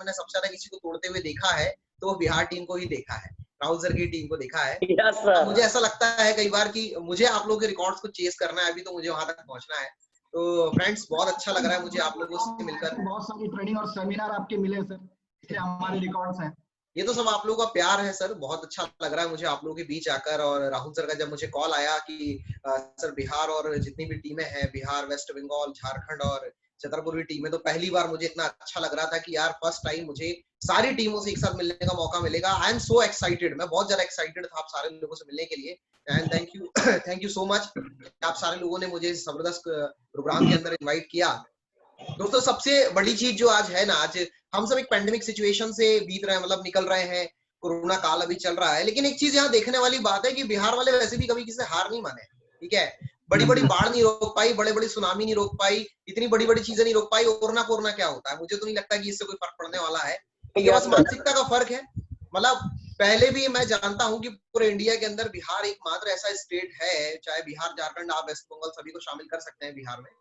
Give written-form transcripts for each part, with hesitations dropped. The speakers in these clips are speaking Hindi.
मैंने सबसे ज्यादा किसी को तोड़ते हुए देखा है तो वो बिहार टीम को ही देखा है, राहुल सर की टीम को देखा है। मुझे ऐसा लगता है कई बार कि मुझे आप लोगों के रिकॉर्ड्स को चेस करना है, अभी तो मुझे वहां तक पहुंचना है। तो फ्रेंड्स बहुत अच्छा लग रहा है मुझे आप लोगों से मिलकर। बहुत सारी ट्रेनिंग और सेमिनार आपके मिले सर, इसलिए हमारे रिकॉर्ड्स हैं। ये तो सब आप लोगों का प्यार है सर, बहुत अच्छा लग रहा है मुझे आप लोगों के बीच आकर। और राहुल सर का जब मुझे कॉल आया कि सर बिहार और जितनी भी टीमें हैं, बिहार, वेस्ट बंगाल, झारखंड और छतरपुर की टीमें, तो पहली बार मुझे इतना अच्छा लग रहा था कि यार फर्स्ट टाइम मुझे सारी टीमों से एक साथ मिलने का मौका मिलेगा। आई एम सो एक्साइटेड, मैं बहुत ज्यादा एक्साइटेड था आप सारे लोगों से मिलने के लिए। And thank you so much आप सारे लोगों ने मुझे इस जबरदस्त प्रोग्राम के अंदर इन्वाइट किया। दोस्तों सबसे बड़ी चीज जो आज है ना, आज हम सब एक पैंडेमिक सिचुएशन से बीत रहे हैं, मतलब निकल रहे हैं, कोरोना काल अभी चल रहा है, लेकिन एक चीज यहाँ देखने वाली बात है कि बिहार वाले वैसे भी कभी किसी से हार नहीं माने, ठीक है। बड़ी बड़ी बाढ़ नहीं रोक पाई, बड़े बड़ी सुनामी नहीं रोक पाई, इतनी बड़ी बड़ी चीजें नहीं रोक पाई। कोरोना क्या होता है, मुझे तो नहीं लगता कि इससे कोई फर्क पड़ने वाला है। ये बस मानसिकता का फर्क है। मतलब पहले भी मैं जानता हूं कि पूरे इंडिया के अंदर बिहार एकमात्र ऐसा स्टेट है, चाहे बिहार, झारखंड, आप वेस्ट बंगाल सभी को शामिल कर सकते हैं बिहार में,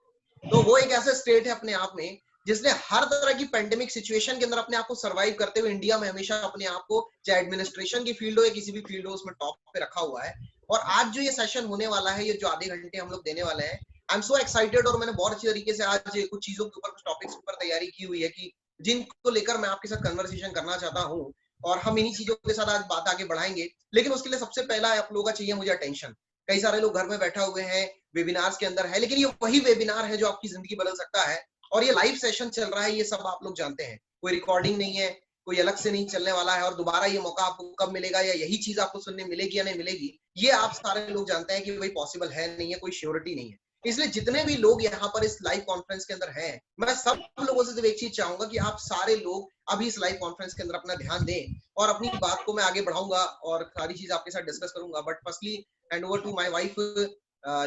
तो वो एक ऐसा स्टेट है अपने आप में जिसने हर तरह की पेंडेमिक सिचुएशन के अंदर अपने आप को सर्वाइव करते हुए इंडिया में हमेशा अपने आप को, चाहे एडमिनिस्ट्रेशन की फील्ड हो या किसी भी फील्ड हो, उसमें टॉप पे रखा हुआ है। और आज जो ये सेशन होने वाला है, ये जो आधे घंटे हम लोग देने वाले हैं, आई एम सो एक्साइटेड। और मैंने बहुत अच्छी तरीके से आज कुछ चीजों के ऊपर, कुछ टॉपिक्स के ऊपर तैयारी की हुई है कि जिनको लेकर मैं आपके साथ कन्वर्सेशन करना चाहता हूँ, और हम इन्हीं चीजों के साथ आज बात आगे बढ़ाएंगे। लेकिन उसके लिए सबसे पहला आप लोगों का चाहिए मुझे अटेंशन। कई सारे लोग घर में बैठे हुए हैं, वेबिनार्स के अंदर है, लेकिन ये वही वेबिनार है जो आपकी जिंदगी बदल सकता है। और ये लाइव सेशन चल रहा है, ये सब आप लोग जानते हैं, कोई रिकॉर्डिंग नहीं है, कोई अलग से नहीं चलने वाला है। और दोबारा ये मौका आपको कब मिलेगा या यही चीज आपको सुनने मिलेगी या नहीं मिलेगी, ये आप सारे लोग जानते हैं कि भाई पॉसिबल है नहीं है, कोई श्योरिटी नहीं है। इसलिए जितने भी लोग यहाँ पर इस लाइव कॉन्फ्रेंस के अंदर हैं, मैं सब लोगों से सिर्फ एक चीज चाहूंगा कि आप सारे लोग अभी इस लाइव कॉन्फ्रेंस के अंदर अपना ध्यान दें। और अपनी बात को मैं आगे बढ़ाऊंगा और सारी चीज आपके साथ डिस्कस करूंगा। But firstly hand over to my wife,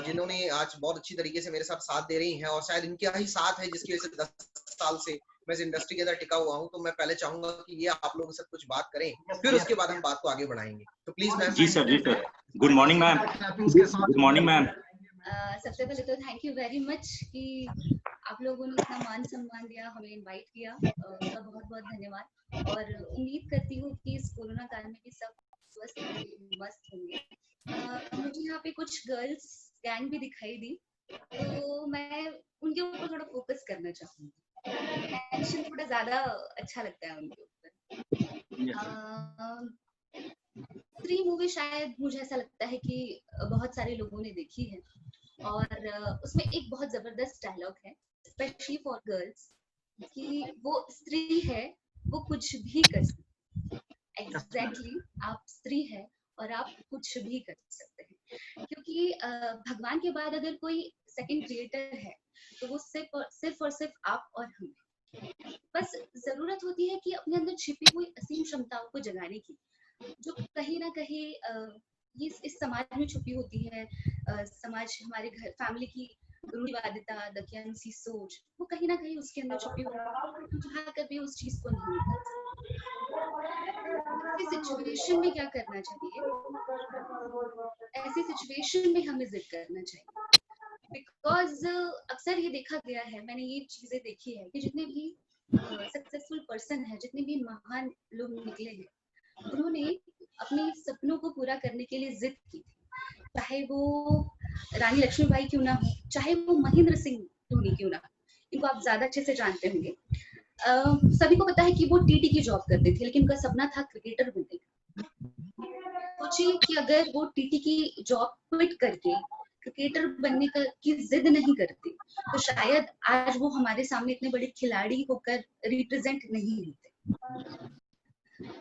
जिन्होंने आज बहुत अच्छी तरीके से मेरे साथ दे रही हैं, और शायद इनका ही साथ है जिसकी वजह से 10 साल से मैं इस इंडस्ट्री के अंदर टिका हुआ हूं। तो मैं पहले चाहूंगा कि ये आप लोगों से कुछ बात करें, फिर उसके बाद हम बात को आगे बढ़ाएंगे। तो प्लीज मैम। जी सर, जी sir. Good morning ma'am. Good morning ma'am. सबसे पहले तो थैंक यू वेरी मच कि आप लोगों ने इतना मान सम्मान दिया, हमें इनवाइट किया, उसका बहुत बहुत धन्यवाद। और उम्मीद करती हूँ कि इस कोरोना काल में भी सब स्वस्थ होंगे, मस्त होंगे। मुझे यहाँ पे कुछ गर्ल्स गैंग भी दिखाई दी, तो मैं उनके ऊपर थोड़ा फोकस करना चाहूंगी। टेंशन थोड़ा ज्यादा अच्छा लगता है उनके ऊपर। स्त्री मूवी शायद मुझे ऐसा लगता है कि बहुत सारे लोगों ने देखी है, और उसमें एक बहुत जबरदस्त डायलॉग है, स्पेशली फॉर गर्ल्स, कि वो स्त्री है, वो कुछ भी कर सकती है। एग्जैक्टली आप स्त्री है और आप कुछ भी कर सकते हैं, क्योंकि भगवान के बाद अगर कोई सेकंड क्रिएटर है तो वो सिर्फ और सिर्फ आप और हम। बस जरूरत होती है कि अपने अंदर छिपी हुई असीम क्षमताओं को जगाने की, जो कहीं ना कहीं ये इस समाज में छुपी होती है। समाज, हमारे घर, फैमिली की रूढ़िवादिता, दकियानुसी सोच, वो कहीं ना कहीं उसके अंदर छुपी होती है, जहाँ कभी उस चीज को नहीं निकाल। ऐसी सिचुएशन में क्या करना चाहिए? ऐसी सिचुएशन में हमें जिद करना चाहिए, बिकॉज अक्सर ये देखा गया है, मैंने ये चीजें देखी है कि जितने भी सक्सेसफुल पर्सन है, जितने भी महान लोग निकले हैं, उन्होंने अपने सपनों को पूरा करने के लिए जिद की थी। चाहे वो रानी लक्ष्मीबाई क्यों ना हो, चाहे वो महेंद्र सिंह धोनी क्यों ना हो, इनको आप ज्यादा अच्छे से जानते होंगे। सभी को पता है कि वो टीटी की जॉब करते थे, लेकिन उनका सपना था क्रिकेटर बनने का। सोचिए कि अगर वो टीटी की जॉब क्विट करके क्रिकेटर बनने की जिद नहीं करते, तो शायद आज वो हमारे सामने इतने बड़े खिलाड़ी होकर रिप्रेजेंट नहीं होते।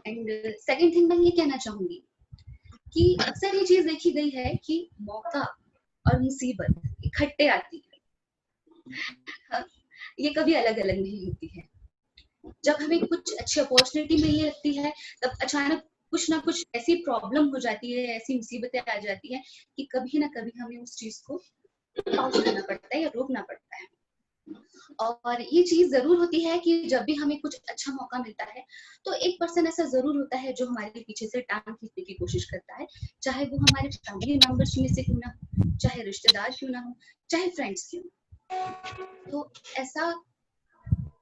एंड सेकंड थिंग मैं ये कहना चाहूंगी कि अक्सर ये चीज देखी गई है कि मौका और मुसीबत इकट्ठे आती है, ये कभी अलग अलग नहीं होती है। जब हमें कुछ अच्छी अपॉर्चुनिटी मिलने लगती है, तब अचानक कुछ ना कुछ ऐसी प्रॉब्लम हो जाती है, ऐसी मुसीबतें आ जाती है कि कभी ना कभी हमें उस चीज को पॉज करना पड़ता है या रोकना पड़ता है। और ये चीज जरूर होती है कि जब भी हमें कुछ अच्छा मौका मिलता है, तो एक पर्सन ऐसा जरूर होता है जो हमारे पीछे से टांग खींचने की कोशिश करता है, चाहे वो हमारे फैमिली मेंबर्स में से क्यों ना हो, चाहे रिश्तेदार क्यों ना हो, चाहे फ्रेंड्स क्यों ना हो। तो ऐसा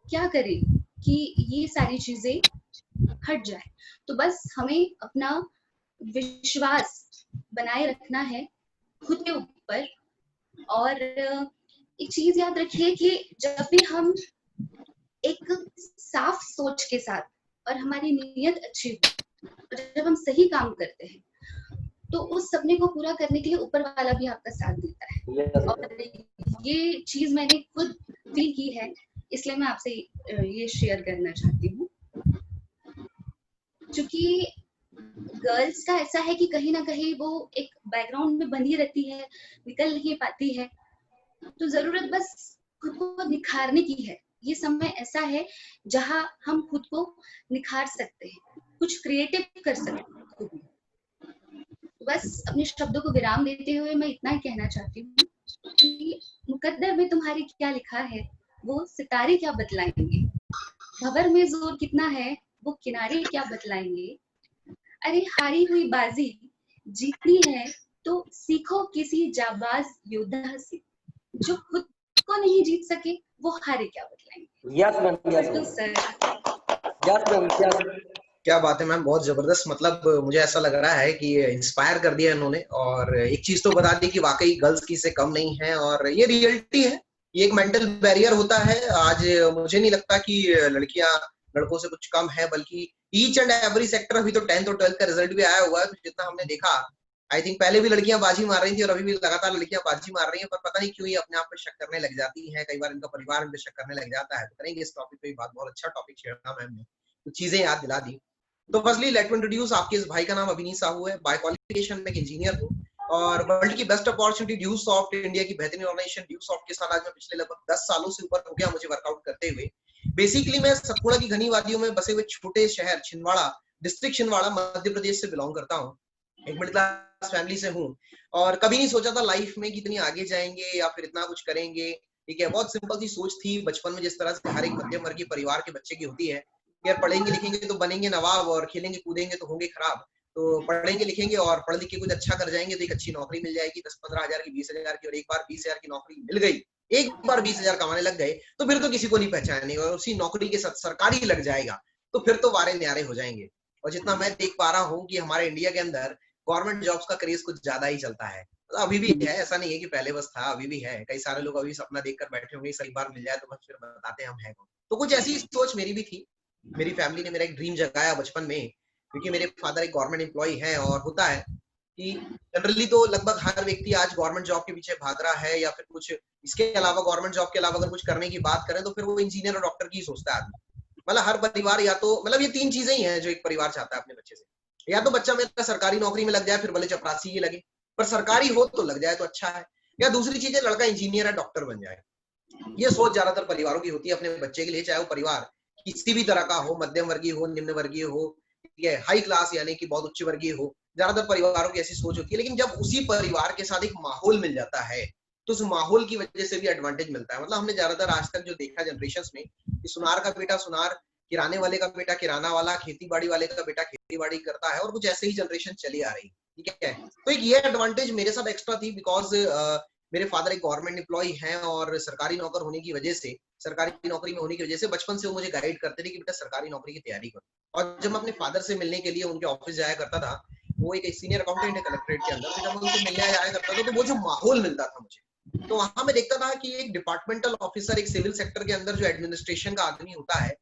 क्या करें कि ये सारी चीजें हट जाए। तो बस हमें अपना विश्वास बनाए रखना है खुद के ऊपर। और एक चीज याद रखिए कि जब भी हम एक साफ सोच के साथ और हमारी नीयत अच्छी हो और जब हम सही काम करते हैं तो उस सपने को पूरा करने के लिए ऊपर वाला भी आपका साथ देता है। और ये चीज मैंने खुद फील की है, इसलिए मैं आपसे ये शेयर करना चाहती हूँ। क्योंकि गर्ल्स का ऐसा है कि कहीं ना कहीं वो एक बैकग्राउंड में बंधी रहती है, निकल नहीं पाती है, तो जरूरत बस खुद को निखारने की है। ये समय ऐसा है जहां हम खुद को निखार सकते हैं, कुछ क्रिएटिव कर सकते हैं खुद में। बस अपने शब्दों को विराम देते हुए मैं इतना ही कहना चाहती हूँ कि मुकद्दर में तुम्हारी क्या लिखा है वो सितारे क्या बतलाएंगे, खबर में जोर कितना है वो किनारे क्या बतलाएंगे। अरे हारी हुई बाजी जीतनी है तो सीखो किसी जाबाज योद्धा से, जो खुद को नहीं जीत सके वो हारे क्या बतलाएंगे। यस मैम, यस तो सर यस मैम, यस। क्या बात है मैम, बहुत जबरदस्त। मतलब मुझे ऐसा लग रहा है कि इंस्पायर कर दिया इन्होंने, और एक चीज तो बता दी कि वाकई गर्ल्स की से कम नहीं है, और ये रियलिटी है। ये एक मेंटल बैरियर होता है। आज मुझे नहीं लगता कि लड़कियां लड़कों से कुछ कम है, बल्कि ईच एंड एवरी सेक्टर। अभी तो 10th और 12th का रिजल्ट भी आया हुआ है, तो जितना हमने देखा, आई थिंक पहले भी लड़कियां बाजी मार रही थी और अभी भी लगातार लड़कियां बाजी मार रही हैं, पर पता नहीं क्यों ये अपने आप पे शक करने लग जाती है। कई बार इनका परिवार इन पे शक करने लग जाता है। तो करेंगे इस टॉपिक पे बात। बहुत अच्छा टॉपिक छेड़ा मैम ने, कुछ चीजें याद दिला दी। तो फर्स्टली लेट मी इंट्रोड्यूस, आपके इस भाई का नाम अभिनीत साहू है। बाय क्वालिफिकेशन में एक इंजीनियर हूँ, और वर्ल्ड की best opportunity due soft, India की बेहतरीन ऑर्गेनाइजेशन ड्यू सॉफ्ट के साथ आज मैं पिछले लगभग 10 सालों से ऊपर हो गया मुझे वर्कआउट करते हुए। बेसिकली मैं सतपुड़ा की घनी वादियों में बसे हुए छोटे शहर छिंदवाड़ा, डिस्ट्रिक्ट छिंदवाड़ा, मध्य प्रदेश से बिलोंग करता हूँ। एक मिडिल क्लास फैमिली से हूँ, और कभी नहीं सोचा था लाइफ में कि इतनी आगे जाएंगे या फिर इतना कुछ करेंगे। ठीक है, बहुत सिंपल सी सोच थी बचपन में, जिस तरह से हर एक मध्यम वर्गीय परिवार के बच्चे की होती है। यार पढ़ेंगे लिखेंगे तो बनेंगे नवाब, और खेलेंगे कूदेंगे तो होंगे खराब। तो पढ़ेंगे लिखेंगे और पढ़ लिख के कुछ अच्छा कर जाएंगे तो एक अच्छी नौकरी मिल जाएगी, 10-15 हजार की, 20 हजार की। और एक बार 20 हजार की नौकरी मिल गई, एक बार 20 हजार कमाने लग गए, तो फिर तो किसी को नहीं पहचानेगा, और उसी नौकरी के साथ सरकारी लग जाएगा तो फिर तो वारे न्यारे हो जाएंगे। और जितना मैं देख पा रहा हूँ कि हमारे इंडिया के अंदर गवर्नमेंट जॉब्स का क्रेज कुछ ज्यादा ही चलता है। तो अभी भी है, ऐसा नहीं है कि पहले बस था, अभी भी है। कई सारे लोग अभी सपना देखकर बैठे होंगे, सही बार मिल जाए तो बस फिर बताते हैं हम हैं कौन। तो कुछ ऐसी सोच मेरी भी थी। मेरी फैमिली ने मेरा एक ड्रीम जगाया बचपन में, क्योंकि मेरे फादर एक गवर्नमेंट एम्प्लॉय है। और होता है कि जनरली तो लगभग हर व्यक्ति आज गवर्नमेंट जॉब के पीछे भाग रहा है, या फिर कुछ इसके अलावा, गवर्नमेंट जॉब के अलावा अगर कुछ करने की बात करें तो फिर वो इंजीनियर और डॉक्टर की ही सोचता है आदमी। मतलब हर परिवार, या तो मतलब ये 3 चीजें ही हैं जो एक परिवार चाहता है अपने बच्चे से। या तो बच्चा मेरा सरकारी नौकरी में लग जाए, फिर भले चपरासी ही लगे, पर सरकारी हो तो लग जाए तो अच्छा है। या दूसरी चीज है, लड़का इंजीनियर है, डॉक्टर बन जाए। ये सोच ज्यादातर परिवारों की होती है अपने बच्चे के लिए, चाहे वो परिवार किसी भी तरह का हो, मध्यम वर्गीय हो, निम्न वर्गीय हो, ठीक है, हाई क्लास यानी कि बहुत उच्च वर्गीय हो। ज्यादातर परिवारों की ऐसी सोच होती है। लेकिन जब उसी परिवार के साथ एक माहौल मिल जाता है, तो उस माहौल की वजह से भी एडवांटेज मिलता है। मतलब हमने ज्यादातर आज तक जो देखा जनरेशन में, कि सुनार का बेटा सुनार, किराने वाले का बेटा किराना वाला, खेती बाड़ी वाले का बेटा खेती बाड़ी करता है, और कुछ ऐसे ही जनरेशन चली आ रही। ठीक है, तो एक ये एडवांटेज मेरे साथ एक्स्ट्रा थी, बिकॉज मेरे फादर एक गवर्नमेंट एम्प्लॉय हैं, और सरकारी नौकर होने की वजह से, सरकारी नौकरी में होने की वजह से बचपन से वो मुझे गाइड करते थे कि बेटा सरकारी नौकरी की तैयारी करो। और जब मैं अपने फादर से मिलने के लिए उनके ऑफिस जाया करता था, वो एक सीनियर अकाउंटेंट है कलेक्ट्रेट के अंदर, तो जब मैं उनसे मिलने जाया करता था तो वो जो माहौल मिलता था मुझे, तो वहां मैं देखता था कि एक डिपार्टमेंटल ऑफिसर, एक सिविल सेक्टर के अंदर जो एडमिनिस्ट्रेशन का आदमी होता है,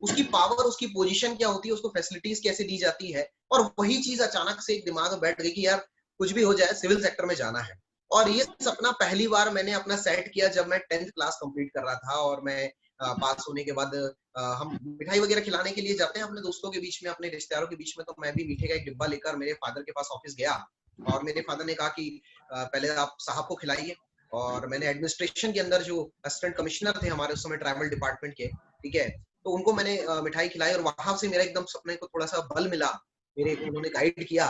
उसकी पावर, उसकी पोजीशन क्या होती है, उसको फैसिलिटीज कैसे दी जाती है। और वही चीज अचानक से एक दिमाग में बैठ गई कि यार कुछ भी हो जाए सिविल सेक्टर में जाना है। और ये सपना पहली बार मैंने अपना सेट किया जब मैं 10th क्लास कंप्लीट कर रहा था। और मैं पास होने के बाद हम मिठाई वगैरह खिलाने के लिए जाते हैं अपने दोस्तों के बीच में, अपने रिश्तेदारों के बीच में। तो मैं भी मीठे का एक डिब्बा लेकर मेरे फादर के पास ऑफिस गया, और मेरे फादर ने कहा कि पहले आप साहब को खिलाइए। और मैंने एडमिनिस्ट्रेशन के अंदर जो असिस्टेंट कमिश्नर थे हमारे उस समय ट्राइबल डिपार्टमेंट के, ठीक है, तो उनको मैंने मिठाई खिलाई, और वहां से मेरा एकदम सपने को थोड़ा सा बल मिला। मेरे उन्होंने गाइड किया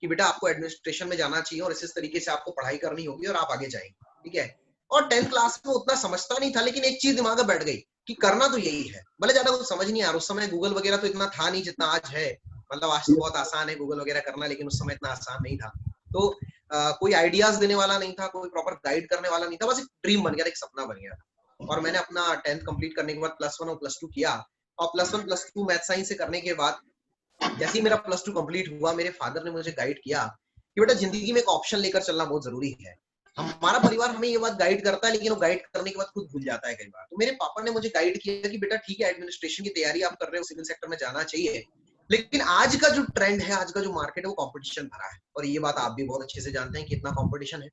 कि बेटा आपको एडमिनिस्ट्रेशन में जाना चाहिए, और इस तरीके से आपको पढ़ाई करनी होगी और आप आगे जाएंगे। ठीक है, और 10th क्लास में उतना समझता नहीं था, लेकिन एक चीज दिमाग में बैठ गई कि करना तो यही है। भले ज्यादा कुछ समझ नहीं आ रहा, उस समय गूगल वगैरह तो इतना था नहीं जितना आज है। मतलब आज तो बहुत आसान है गूगल वगैरह करना, लेकिन उस समय इतना आसान नहीं था। तो कोई आइडियाज देने वाला नहीं था, कोई प्रॉपर गाइड करने वाला नहीं था, बस एक ड्रीम बन गया था, एक सपना बन गया था। और मैंने अपना 10th कंप्लीट करने के बाद +1 और +2 किया, और +1 +2 मैथ साइंस से करने के बाद जैसे ही मेरा +2 कंप्लीट हुआ, मेरे फादर ने मुझे गाइड किया कि बेटा जिंदगी में एक ऑप्शन लेकर चलना बहुत जरूरी है। हमारा परिवार हमें ये बात गाइड करता है, लेकिन वो गाइड करने के बाद खुद भूल जाता है कई बार। तो मेरे पापा ने मुझे गाइड किया कि बेटा ठीक है, एडमिनिस्ट्रेशन की तैयारी आप कर रहे हो, सिविल सेक्टर में जाना चाहिए, लेकिन आज का जो ट्रेंड है, आज का जो मार्केट है, वो कंपटीशन भरा है। और ये बात आप भी बहुत अच्छे से जानते हैं कि इतना कंपटीशन है।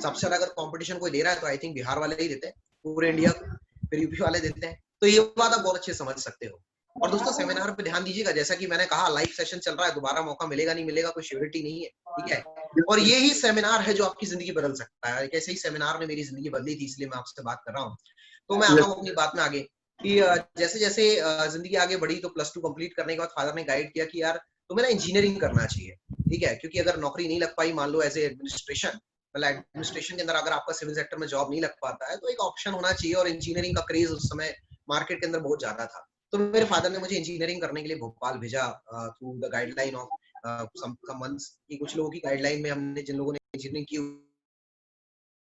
सबसे ज्यादा अगर कंपटीशन कोई ले रहा है तो आई थिंक बिहार वाले ही देते हैं पूरे इंडिया को, फिर यूपी वाले देते हैं। तो ये बात आप बहुत अच्छे से समझ सकते हो। और दोस्तों सेमिनार पे ध्यान दीजिएगा, जैसा कि मैंने कहा लाइव सेशन चल रहा है, दोबारा मौका मिलेगा नहीं मिलेगा कोई श्योरिटी नहीं है, ठीक है। और ये ही सेमिनार है जो आपकी जिंदगी बदल सकता है। एक ऐसे ही सेमिनार ने मेरी जिंदगी बदली थी, इसलिए मैं आपसे बात कर रहा हूँ। तो मैं आता हूँ अपनी बात में आगे कि जैसे जैसे जिंदगी आगे बढ़ी तो +2 कंप्लीट करने के बाद फादर ने गाइड किया कि यार तुम्हें ना इंजीनियरिंग करना चाहिए, ठीक है, क्योंकि अगर नौकरी नहीं लग पाई, मान लो एज ए एडमिनिस्ट्रेशन, मतलब एडमिनिस्ट्रेशन के अंदर अगर आपका सिविल सेक्टर में जॉब नहीं लग पाता है तो एक ऑप्शन होना चाहिए। और इंजीनियरिंग का क्रेज उस समय मार्केट के अंदर बहुत ज्यादा था। तो मेरे फादर ने मुझे इंजीनियरिंग करने के लिए भोपाल भेजा through the guideline of some months की, कुछ लोगों की गाइडलाइन में हमने जिन लोगों ने इंजीनियरिंग की,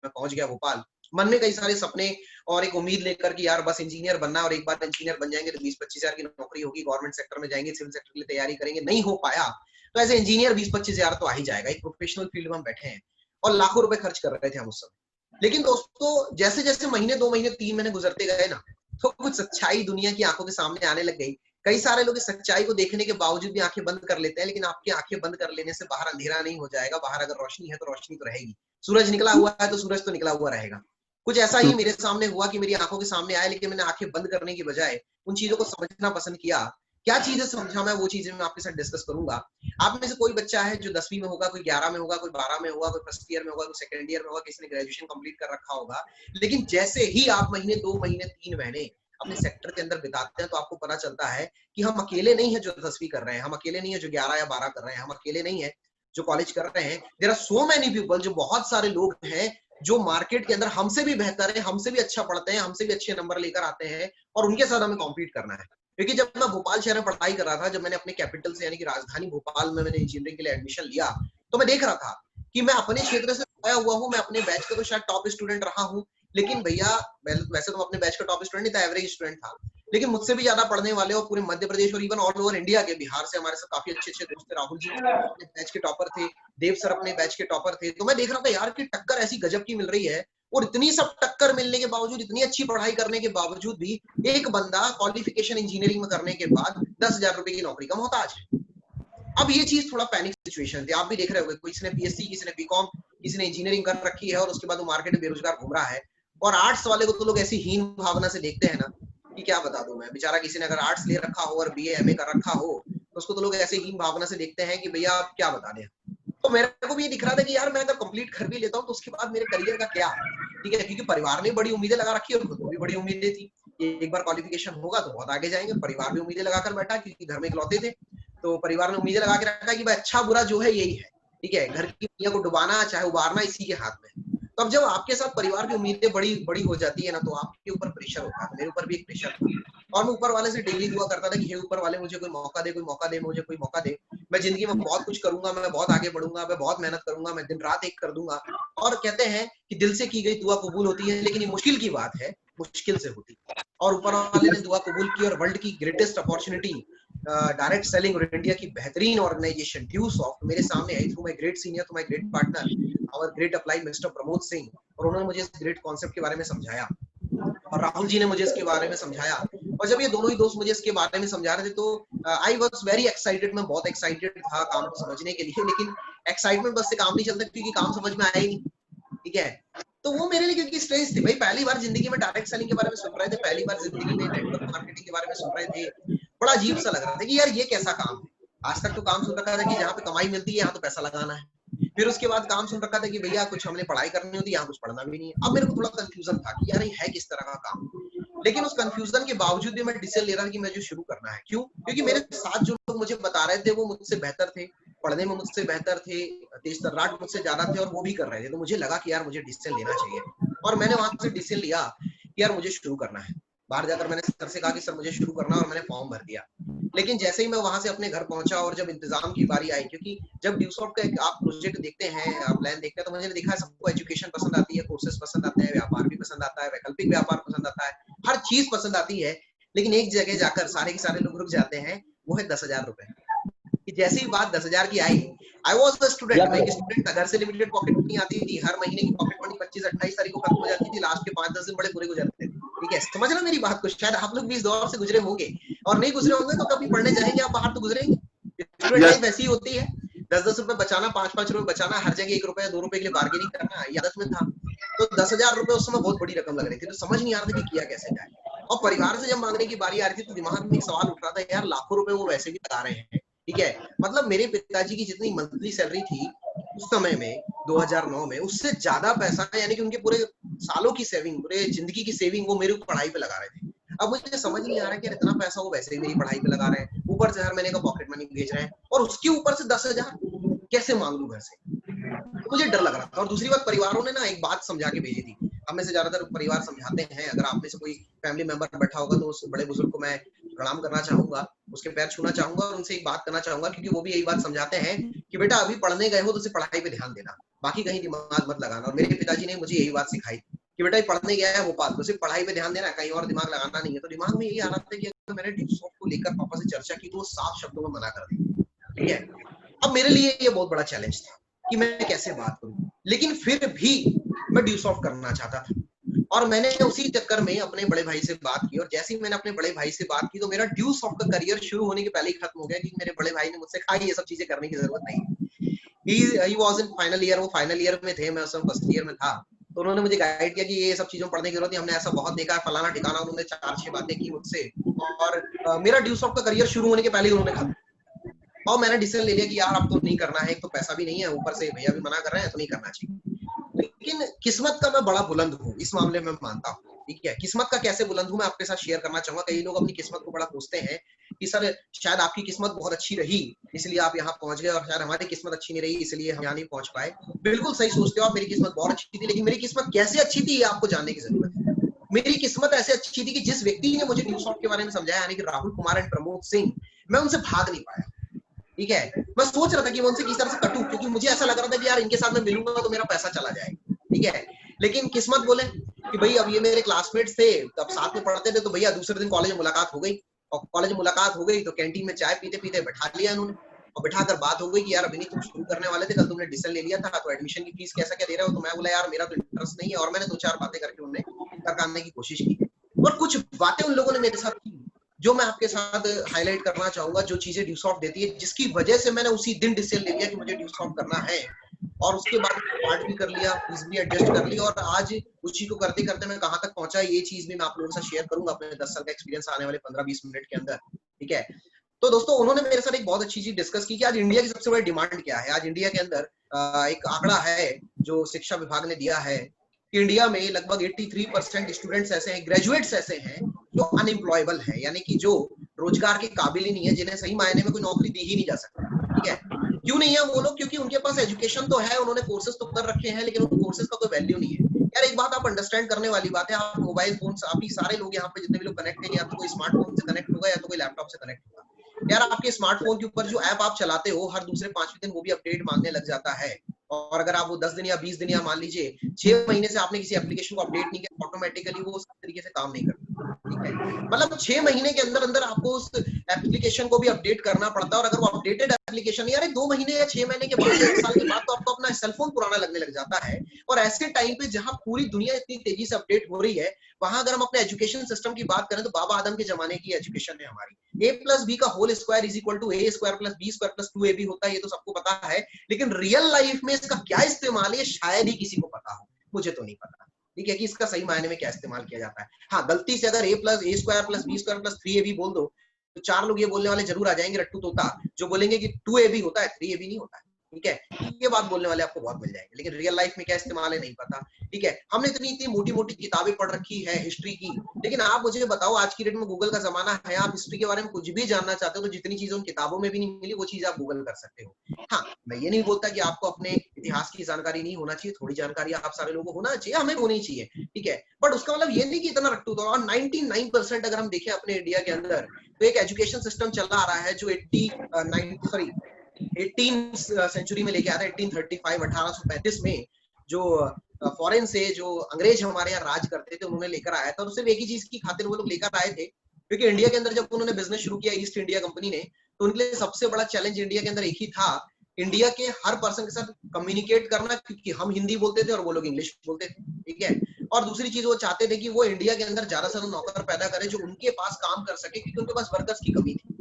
मैं पहुंच गया भोपाल। मन में कई सारे सपने और एक उम्मीद लेकर कि यार बस इंजीनियर बनना, और एक बार इंजीनियर बन जाएंगे तो 20-25 हजार की नौकरी होगी, गवर्नमेंट सेक्टर में जाएंगे, सिविल सेक्टर के लिए तैयारी करेंगे। नहीं हो पाया तो एज ए इंजीनियर 20-25 हजार तो आ ही जाएगा, एक प्रोफेशनल फील्ड में हम बैठे हैं और लाखों रुपए खर्च कर रहे थे हम उस समय। लेकिन दोस्तों जैसे जैसे महीने, 2 महीने, 3 महीने गुजरते गए ना, तो कुछ सच्चाई दुनिया की आंखों के सामने आने लग गई। कई सारे लोग इस सच्चाई को देखने के बावजूद भी आंखें बंद कर लेते हैं, लेकिन आपकी आंखें बंद कर लेने से बाहर अंधेरा नहीं हो जाएगा। बाहर अगर रोशनी है तो रोशनी तो रहेगी, सूरज निकला हुआ है तो सूरज तो निकला हुआ रहेगा। कुछ ऐसा ही मेरे सामने हुआ कि मेरी आंखों के सामने आया, लेकिन मैंने आंखें बंद करने की बजाय उन चीजों को समझना पसंद किया। क्या चीजें समझा मैं, वो चीजें मैं आपके साथ डिस्कस करूंगा। आप में से कोई बच्चा है जो 10वीं में होगा, कोई 11 में होगा, कोई 12 में होगा, कोई फर्स्ट ईयर में होगा, कोई सेकंड ईयर में होगा, किसी ने ग्रेजुएशन कंप्लीट कर रखा होगा। लेकिन जैसे ही आप महीने, 2 महीने, 3 महीने अपने सेक्टर के अंदर बिताते हैं तो आपको पता चलता है कि हम अकेले नहीं है जो 10वीं कर रहे हैं, हम अकेले नहीं है जो 11 या 12 कर रहे हैं, हम अकेले नहीं है जो कॉलेज कर रहे हैं। There are so many people, जो बहुत सारे लोग हैं जो मार्केट के अंदर हमसे भी बेहतर है, हमसे भी अच्छा पढ़ते हैं, हमसे भी अच्छे नंबर लेकर आते हैं, और उनके साथ हमें कॉम्पीट करना है। क्योंकि जब मैं भोपाल शहर में पढ़ाई कर रहा था, जब मैंने अपने कैपिटल से यानी कि राजधानी भोपाल में मैंने इंजीनियरिंग के लिए एडमिशन लिया, तो मैं देख रहा था कि मैं अपने क्षेत्र से आया हुआ हूँ, मैं अपने बैच का तो शायद टॉप स्टूडेंट रहा हूँ, लेकिन भैया वैसे तो अपने बैच का टॉप स्टूडेंट नहीं था, एवरेज स्टूडेंट था, लेकिन मुझसे भी ज्यादा पढ़ने वाले और पूरे मध्य प्रदेश और इवन ऑल ओवर इंडिया के, बिहार से हमारे साथ काफी अच्छे दोस्त थे, राहुल जी अपने बैच के टॉपर थे, देव सर अपने बैच के टॉपर थे। तो मैं देख रहा था यार कि टक्कर ऐसी गजब की मिल रही है, और इतनी सब टक्कर मिलने के बावजूद, इतनी अच्छी पढ़ाई करने के बावजूद भी एक बंदा क्वालिफिकेशन इंजीनियरिंग में करने के बाद 10,000 रुपए की नौकरी का मोहताज है। अब ये चीज थोड़ा पैनिक सिचुएशन थी, आप भी देख रहे होंगे, किसी ने पीएससी, किसी ने बीकॉम, किसी ने इंजीनियरिंग कर रखी है, और उसके बाद वो मार्केट में बेरोजगार घूम रहा है। और आर्ट्स वाले को तो लोग ऐसी हीन भावना से देखते हैं ना कि क्या बता दूं मैं, बेचारा किसी ने अगर आर्ट्स ले रखा हो और बीए एमए कर रखा हो तो उसको तो लोग ऐसे हीन भावना से देखते हैं कि भैया आप क्या बता दें। तो मेरे को भी ये दिख रहा था कि यार मैं अगर कंप्लीट कर भी लेता हूँ तो उसके बाद मेरे करियर का क्या, ठीक है, क्योंकि परिवार ने बड़ी उम्मीदें लगा रखी है और खुद को भी बड़ी उम्मीदें थी, एक बार क्वालिफिकेशन होगा तो बहुत आगे जाएंगे। परिवार भी उम्मीदें लगाकर बैठा क्योंकि घर में इकलौते थे, तो परिवार ने उम्मीदें लगा के रखा कि भाई अच्छा बुरा जो है यही है, ठीक है, घर की दुनिया को डुबाना चाहे उबारना इसी के हाथ में। तो अब जब आपके साथ परिवार की उम्मीदें बड़ी बड़ी हो जाती है ना, तो आपके ऊपर प्रेशर होता है। मेरे ऊपर भी एक प्रेशर था, और मैं ऊपर वाले से डेली दुआ करता था कि हे ऊपर वाले मुझे कोई मौका दे, कोई मौका दे, मुझे कोई मौका दे, मैं जिंदगी में बहुत कुछ करूंगा, मैं बहुत आगे बढ़ूंगा, मैं बहुत मेहनत करूंगा, मैं दिन रात एक कर दूंगा। और कहते हैं कि दिल से की गई दुआ कबूल होती है, लेकिन ये मुश्किल की बात है, मुश्किल से होती है। और ऊपर वाले ने दुआ कबूल की, और वर्ल्ड की ग्रेटेस्ट अपॉर्चुनिटी डायरेक्ट सेलिंग और इंडिया की बेहतरीन ऑर्गेनाइजेशन ड्यूसॉफ्ट मेरे सामने आई through my great senior, to my great partner our great upline Mr Pramod Singh, और उन्होंने मुझे इस ग्रेट कॉन्सेप्ट के बारे में समझाया, और राहुल जी ने मुझे इसके बारे में समझाया। और जब ये दोनों ही दोस्त मुझे इसके बारे में समझा रहे थे तो आई वाज वेरी एक्साइटेड, मैं बहुत एक्साइटेड था काम को समझने के लिए, लेकिन एक्साइटमेंट बस से काम नहीं चलता क्योंकि काम समझ में आया ही नहीं, ठीक है। तो वो मेरे लिए क्योंकि स्ट्रेस थी, भाई पहली बार जिंदगी में डायरेक्ट सेलिंग के बारे में सुन रहे थे, पहली बार जिंदगी में नेटवर्क मार्केटिंग के बारे में सुन रहे थे, बड़ा अजीब सा लग रहा था कि यार ये कैसा काम है। आज तक तो काम सुन रखा था कि जहाँ पे कमाई मिलती है यहाँ तो पैसा लगाना है, फिर उसके बाद काम सुन रखा था कि भैया कुछ हमने पढ़ाई करनी होती है, यहाँ कुछ पढ़ना भी नहीं है। अब मेरे को थोड़ा कंफ्यूजन था कि यार ये है किस तरह का काम, लेकिन उस कंफ्यूजन के बावजूद भी मैं डिसीजन ले रहा था कि मुझे शुरू करना है। क्यों? क्योंकि मेरे साथ जो लोग मुझे बता रहे थे वो मुझसे बेहतर थे, पढ़ने में मुझसे बेहतर थे, तेज तर्राट मुझसे ज्यादा थे, और वो भी कर रहे थे। तो मुझे लगा कि यार मुझे डिसीजन लेना चाहिए, और मैंने वहां से डिसीजन लिया कि यार मुझे शुरू करना है। बाहर जाकर मैंने सर से कहा कि सर मुझे शुरू करना, और मैंने फॉर्म भर दिया। लेकिन जैसे ही मैं वहां से अपने घर पहुंचा और जब इंतजाम की बारी आई, क्योंकि जब ड्यूसॉफ्ट का आप प्रोजेक्ट देखते हैं, प्लान देखते हैं, तो मैंने देखा है सबको एजुकेशन पसंद आती है, कोर्सेज पसंद आते हैं, व्यापार भी पसंद आता है, वैकल्पिक व्यापार पसंद आता है, हर चीज पसंद आती है, लेकिन एक जगह जाकर सारे के सारे लोग रुक जाते हैं, वो है 10,000 रुपए। कि जैसे ही बात 10,000 की आई, आई वॉज द स्टूडेंट, मैं एक स्टूडेंट था, घर से लिमिटेड पॉकेट मनी आती थी, हर महीने की पॉकेट मनी 25-28 तारीख को खत्म हो जाती थी, लास्ट के 5-10 दिन बड़े बुरे गुजरते थे। ठीक है, समझ रहे मेरी बात को? शायद आप लोग भी इस दौर से गुजरे होंगे, और नहीं गुजरे होंगे तो कभी पढ़ने जाएंगे आप बाहर तो गुजरेंगे। स्टूडेंट लाइफ ऐसी होती है, 10-10 रुपए बचाना, 5-5 रुपए बचाना, हर जगह 1 रुपए 2 रुपए के लिए बार्गेनिंग करना, ये आदत में था। तो 10,000 रुपए उस समय बहुत बड़ी रकम लग रही थी, तो समझ नहीं आ रहा था कि किया कैसे जाए। और परिवार से जब मांगने की बारी आ रही थी तो दिमाग में एक सवाल उठ रहा था, यार लाखों रुपए वो वैसे भी लगा रहे हैं। ठीक है, मतलब मेरे पिताजी की जितनी मंथली सैलरी थी उस समय में 2009 में, उससे ज्यादा पैसा, यानी कि उनके पूरे सालों की सेविंग, पूरे जिंदगी की सेविंग वो मेरी पढ़ाई पे लगा रहे थे। अब मुझे समझ नहीं आ रहा है कि इतना पैसा वो वैसे ही मेरी पढ़ाई पे लगा रहे हैं, ऊपर से हर महीने का पॉकेट मनी भेज रहे हैं, और उसके ऊपर से 10,000 कैसे मांग लूं घर से? तो मुझे डर लग रहा था। और दूसरी बात, परिवारों ने ना एक बात समझा के भेजी थी, हमें से ज्यादातर परिवार समझाते हैं, अगर आप में से कोई फैमिली मेंबर बैठा होगा तो उस बड़े बुजुर्ग को मैं प्रणाम करना चाहूंगा, उसके पैर छूना चाहूंगा और उनसे एक बात करना चाहूंगा, क्योंकि वो भी यही बात समझाते हैं कि बेटा अभी पढ़ने गए हो तो सिर्फ पढ़ाई पे ध्यान देना, बाकी कहीं दिमाग मत लगाना। और मेरे पिताजी ने मुझे यही बात सिखाई कि बेटा पढ़ने गया है भोपाल तो सिर्फ पढ़ाई पे ध्यान देना, कहीं और दिमाग लगाना नहीं है। तो दिमाग में यही आ रहा था कि अगर मैंने ड्यूसॉफ्ट को लेकर पापा से चर्चा की तो वो साफ शब्दों में मना कर देंगे। ठीक है, अब मेरे लिए ये बहुत बड़ा चैलेंज था कि मैं कैसे बात करूं, लेकिन फिर भी मैं ड्यूसॉफ्ट करना चाहता था। और मैंने उसी चक्कर में अपने बड़े भाई से बात की, और जैसे ही मैंने अपने बड़े भाई से बात की तो मेरा ड्यूसॉफ्ट का करियर शुरू होने के पहले ही खत्म हो गया, क्योंकि मेरे बड़े भाई ने मुझसे कहा ये सब चीजें करने की जरूरत नहीं। He was in final year, वो फाइनल ईयर में थे, मैं उस समय फर्स्ट ईयर में था। तो उन्होंने मुझे गाइड किया कि ये सब चीजों पढ़ने की जरूरत है, हमने ऐसा बहुत देखा है, फलाना ठिकाना, उन्होंने 4-6 बातें की मुझसे। और मेरा ड्यूसॉफ्ट का करियर शुरू होने के पहले ही उन्होंने कहा, और मैंने डिसीजन ले लिया कि यार अब तो नहीं करना है, एक तो पैसा भी नहीं है, ऊपर से भैया भी मना कर रहे हैं, तो नहीं करना चाहिए। लेकिन किस्मत का मैं बड़ा बुलंद हूँ, इस मामले में मानता हूँ। ठीक है, किस्मत का कैसे बुलंद हूँ मैं आपके साथ शेयर करना चाहूंगा। कई लोग अपनी किस्मत को बड़ा पूछते हैं कि सर शायद आपकी किस्मत बहुत अच्छी रही इसलिए आप यहाँ पहुंच गए, और शायद हमारी किस्मत अच्छी नहीं रही इसलिए हम यहाँ नहीं पहुंच पाए। बिल्कुल सही सोचते हो आप, मेरी किस्मत बहुत अच्छी थी, लेकिन मेरी किस्मत कैसे अच्छी थी ये आपको जानने की जरूरत है। मेरी किस्मत ऐसे अच्छी थी कि जिस व्यक्ति ने मुझे ड्यूसॉफ्ट के बारे में समझाया, यानी कि राहुल कुमार एंड प्रमोद सिंह, मैं उनसे भाग नहीं पाया। ठीक है, मैं सोच रहा था कि मैं उनसे किस तरह से कटूं, क्योंकि मुझे ऐसा लग रहा था कि यार इनके साथ मैं मिलूंगा तो मेरा पैसा चला जाएगा। ठीक है, लेकिन किस्मत बोले कि भाई अब ये मेरे क्लासमेट्स थे, तब साथ में पढ़ते थे, तो भैया दूसरे दिन कॉलेज में मुलाकात हो गई, और कॉलेज में मुलाकात हो गई तो कैंटीन में चाय पीते पीते बैठा लिया इन्होंने, और बिठाकर बात हो गई कि यार अभी नहीं, तुम शुरू करने वाले थे, कल तुमने डिसीजन ले लिया था, तो एडमिशन की फीस कैसा क्या दे रहे हो? तो मैं बोला यार मेरा तो इंटरेस्ट नहीं है, और मैंने 2-4 बातें करके उन्हें करने की कोशिश की। और कुछ बातें उन लोगों ने मेरे साथ की जो मैं आपके साथ हाईलाइट करना चाहूंगा, जो चीजें ड्यूसॉफ्ट देती है, जिसकी वजह से मैंने उसी दिन डिसीजन ले लिया कि मुझे ड्यूसॉफ्ट करना है, और उसके बाद पार्ट भी कर लिया, फीस भी एडजस्ट कर ली, और आज उसी को करते करते मैं कहां तक पहुंचा ये चीज भी मैं आप लोगों के साथ शेयर करूंगा अपने 10 साल का एक्सपीरियंस आने वाले 15-20 मिनट के अंदर। ठीक है, तो दोस्तों उन्होंने मेरे साथ एक बहुत अच्छी चीज डिस्कस की कि आज इंडिया की सबसे बड़ी डिमांड क्या है। आज इंडिया के अंदर एक आंकड़ा है जो शिक्षा विभाग ने दिया है कि इंडिया में लगभग 83% स्टूडेंट्स ऐसे हैं, ग्रेजुएट्स ऐसे हैं जो अनएम्प्लॉयबल है, यानी कि जो रोजगार के काबिल ही नहीं है, जिन्हें सही मायने में कोई नौकरी दी ही नहीं जा सकती। ठीक है, क्यों नहीं है वो लोग? क्योंकि उनके पास एजुकेशन तो है, उन्होंने कोर्सेज तो कर रखे हैं, लेकिन उन कोर्सेज का कोई वैल्यू नहीं है। यार एक बात आप अंडरस्टैंड करने वाली बात है, आप मोबाइल फोन से, अभी सारे लोग यहाँ पे जितने भी लोग कनेक्ट हैं, या तो कोई स्मार्टफोन से कनेक्ट होगा या तो कोई लैपटॉप से कनेक्ट होगा। यार आपके स्मार्टफोन के ऊपर जो ऐप आप चलाते हो, हर दूसरे 5वें दिन वो भी अपडेट मांगने लग जाता है, और अगर आप वो 10 दिन या 20 दिन या मान लीजिए 6 महीने से आपने किसी एप्लीकेशन को अपडेट नहीं किया, ऑटोमेटिकली वो उस तरीके से काम नहीं करता। ठीक है, मतलब 6 महीने के अंदर अंदर आपको उस एप्लीकेशन को भी अपडेट करना पड़ता है, और अगर वो अपडेटेड एप्लीकेशन यार 2 महीने या 6 महीने के बाद, 1 साल के बाद तो आपको अपना सेलफोन पुराना लगने लग जाता है। और ऐसे टाइम पे जहां पूरी दुनिया इतनी तेजी से अपडेट हो रही है, वहां अगर हम अपने एजुकेशन सिस्टम की बात करें तो बाबा आदम के जमाने की एजुकेशन है हमारी। a+b का whole square is equal to a square plus b square plus 2ab होता है, ये तो सबको पता है, लेकिन रियल लाइफ में इसका क्या इस्तेमाल है शायद ही किसी को पता हो, मुझे तो नहीं पता। ठीक है, कि इसका सही मायने में क्या इस्तेमाल किया जाता है। हाँ, गलती से अगर a square plus b square plus 3ab बोल दो तो 4 लोग ये बोलने वाले जरूर आ जाएंगे रट्टू तोता, जो बोलेंगे कि 2ab होता है, 3ab नहीं होता है। ठीक है, ये बात बोलने वाले आपको बहुत मिल जाएंगे, लेकिन रियल लाइफ में क्या इस्तेमाल है नहीं पता। ठीक है, हमने इतनी मोटी मोटी किताबें पढ़ रखी है हिस्ट्री की, लेकिन आप मुझे बताओ आज की डेट में गूगल का जमाना है, आप हिस्ट्री के बारे में कुछ भी जानना चाहते हो तो जितनी चीजें उन किताबों में भी नहीं मिली वो चीज आप गूगल कर सकते हो। हाँ, मैं ये नहीं बोलता कि आपको अपने इतिहास की जानकारी नहीं होना चाहिए, थोड़ी जानकारी आप सारे लोगों को होना चाहिए, हमें होनी चाहिए। ठीक है, बट उसका मतलब ये नहीं कि इतना रट्टू तो। और 99% अगर हम देखें अपने इंडिया के अंदर तो एक एजुकेशन सिस्टम चल रहा है जो 18 सेंचुरी में लेके आया था, 1835 1835 में जो फॉरेन से जो अंग्रेज हमारे यहाँ राज करते थे उन्होंने लेकर आया था, और सिर्फ एक ही चीज की खातिर वो लोग लेकर आए थे क्योंकि इंडिया के अंदर जब उन्होंने बिजनेस शुरू किया ईस्ट इंडिया कंपनी ने, तो उनके लिए सबसे बड़ा चैलेंज इंडिया के अंदर एक ही था, इंडिया के हर पर्सन के साथ कम्युनिकेट करना, क्योंकि हम हिंदी बोलते थे और वो लोग इंग्लिश बोलते थे, ठीक है। और दूसरी चीज वो चाहते थे कि वो इंडिया के अंदर ज्यादा से ज्यादा नौकर पैदा करे जो उनके पास काम कर सके, क्योंकि उनके पास वर्कर्स की कमी थी।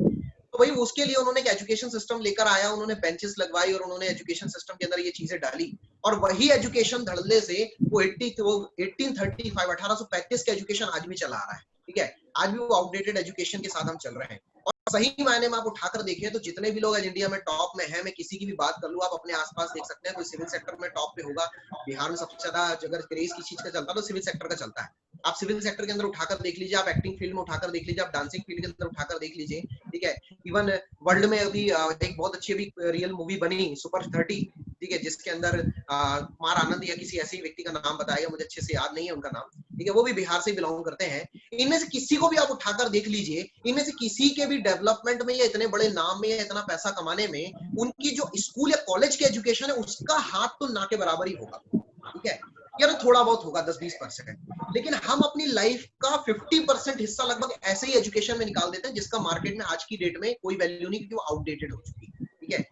तो वही उसके लिए उन्होंने एक एजुकेशन सिस्टम लेकर आया, उन्होंने बेंचेस लगवाई और उन्होंने एजुकेशन सिस्टम के अंदर ये चीजें डाली, और वही एजुकेशन धड़ल्ले से वो 1835 का एजुकेशन आज भी चला आ रहा है, ठीक है। आज भी वो आउटडेटेड एजुकेशन के साथ हम चल रहे हैं। और सही मायने में आप उठाकर देखिए तो जितने भी लोग आज इंडिया में टॉप में हैं, मैं किसी की भी बात कर लूं, आप अपने आसपास देख सकते हैं, कोई सिविल सेक्टर में टॉप पे होगा। बिहार में सबसे ज्यादा अगर क्रेज की चीज का चलता है तो सिविल सेक्टर का चलता है। आप सिविल सेक्टर के अंदर उठाकर देख लीजिए, आप एक्टिंग फील्ड में उठाकर देख लीजिए, आप डांसिंग फील्ड के अंदर उठाकर देख लीजिए, ठीक है। इवन वर्ल्ड में अभी एक बहुत अच्छी अभी रियल मूवी बनी सुपर 30, ठीक है, जिसके अंदर कुमार आनंद या किसी ऐसे व्यक्ति का नाम बताया, मुझे अच्छे से याद नहीं है उनका नाम, ठीक है, वो भी बिहार से बिलोंग करते हैं। इनमें से किसी को भी आप उठाकर देख लीजिए, इनमें से किसी के भी डेवलपमेंट में या इतने बड़े नाम में या इतना पैसा कमाने में उनकी जो स्कूल या कॉलेज की एजुकेशन है उसका हाथ तो ना के बराबर ही होगा, ठीक है, या तो थोड़ा बहुत होगा 10-20%। लेकिन हम अपनी लाइफ का 50% हिस्सा लगभग ऐसे ही एजुकेशन में निकाल देते हैं जिसका मार्केट में आज की डेट में कोई वैल्यू नहीं, क्योंकि वो आउटडेटेड हो चुकी है, ठीक है।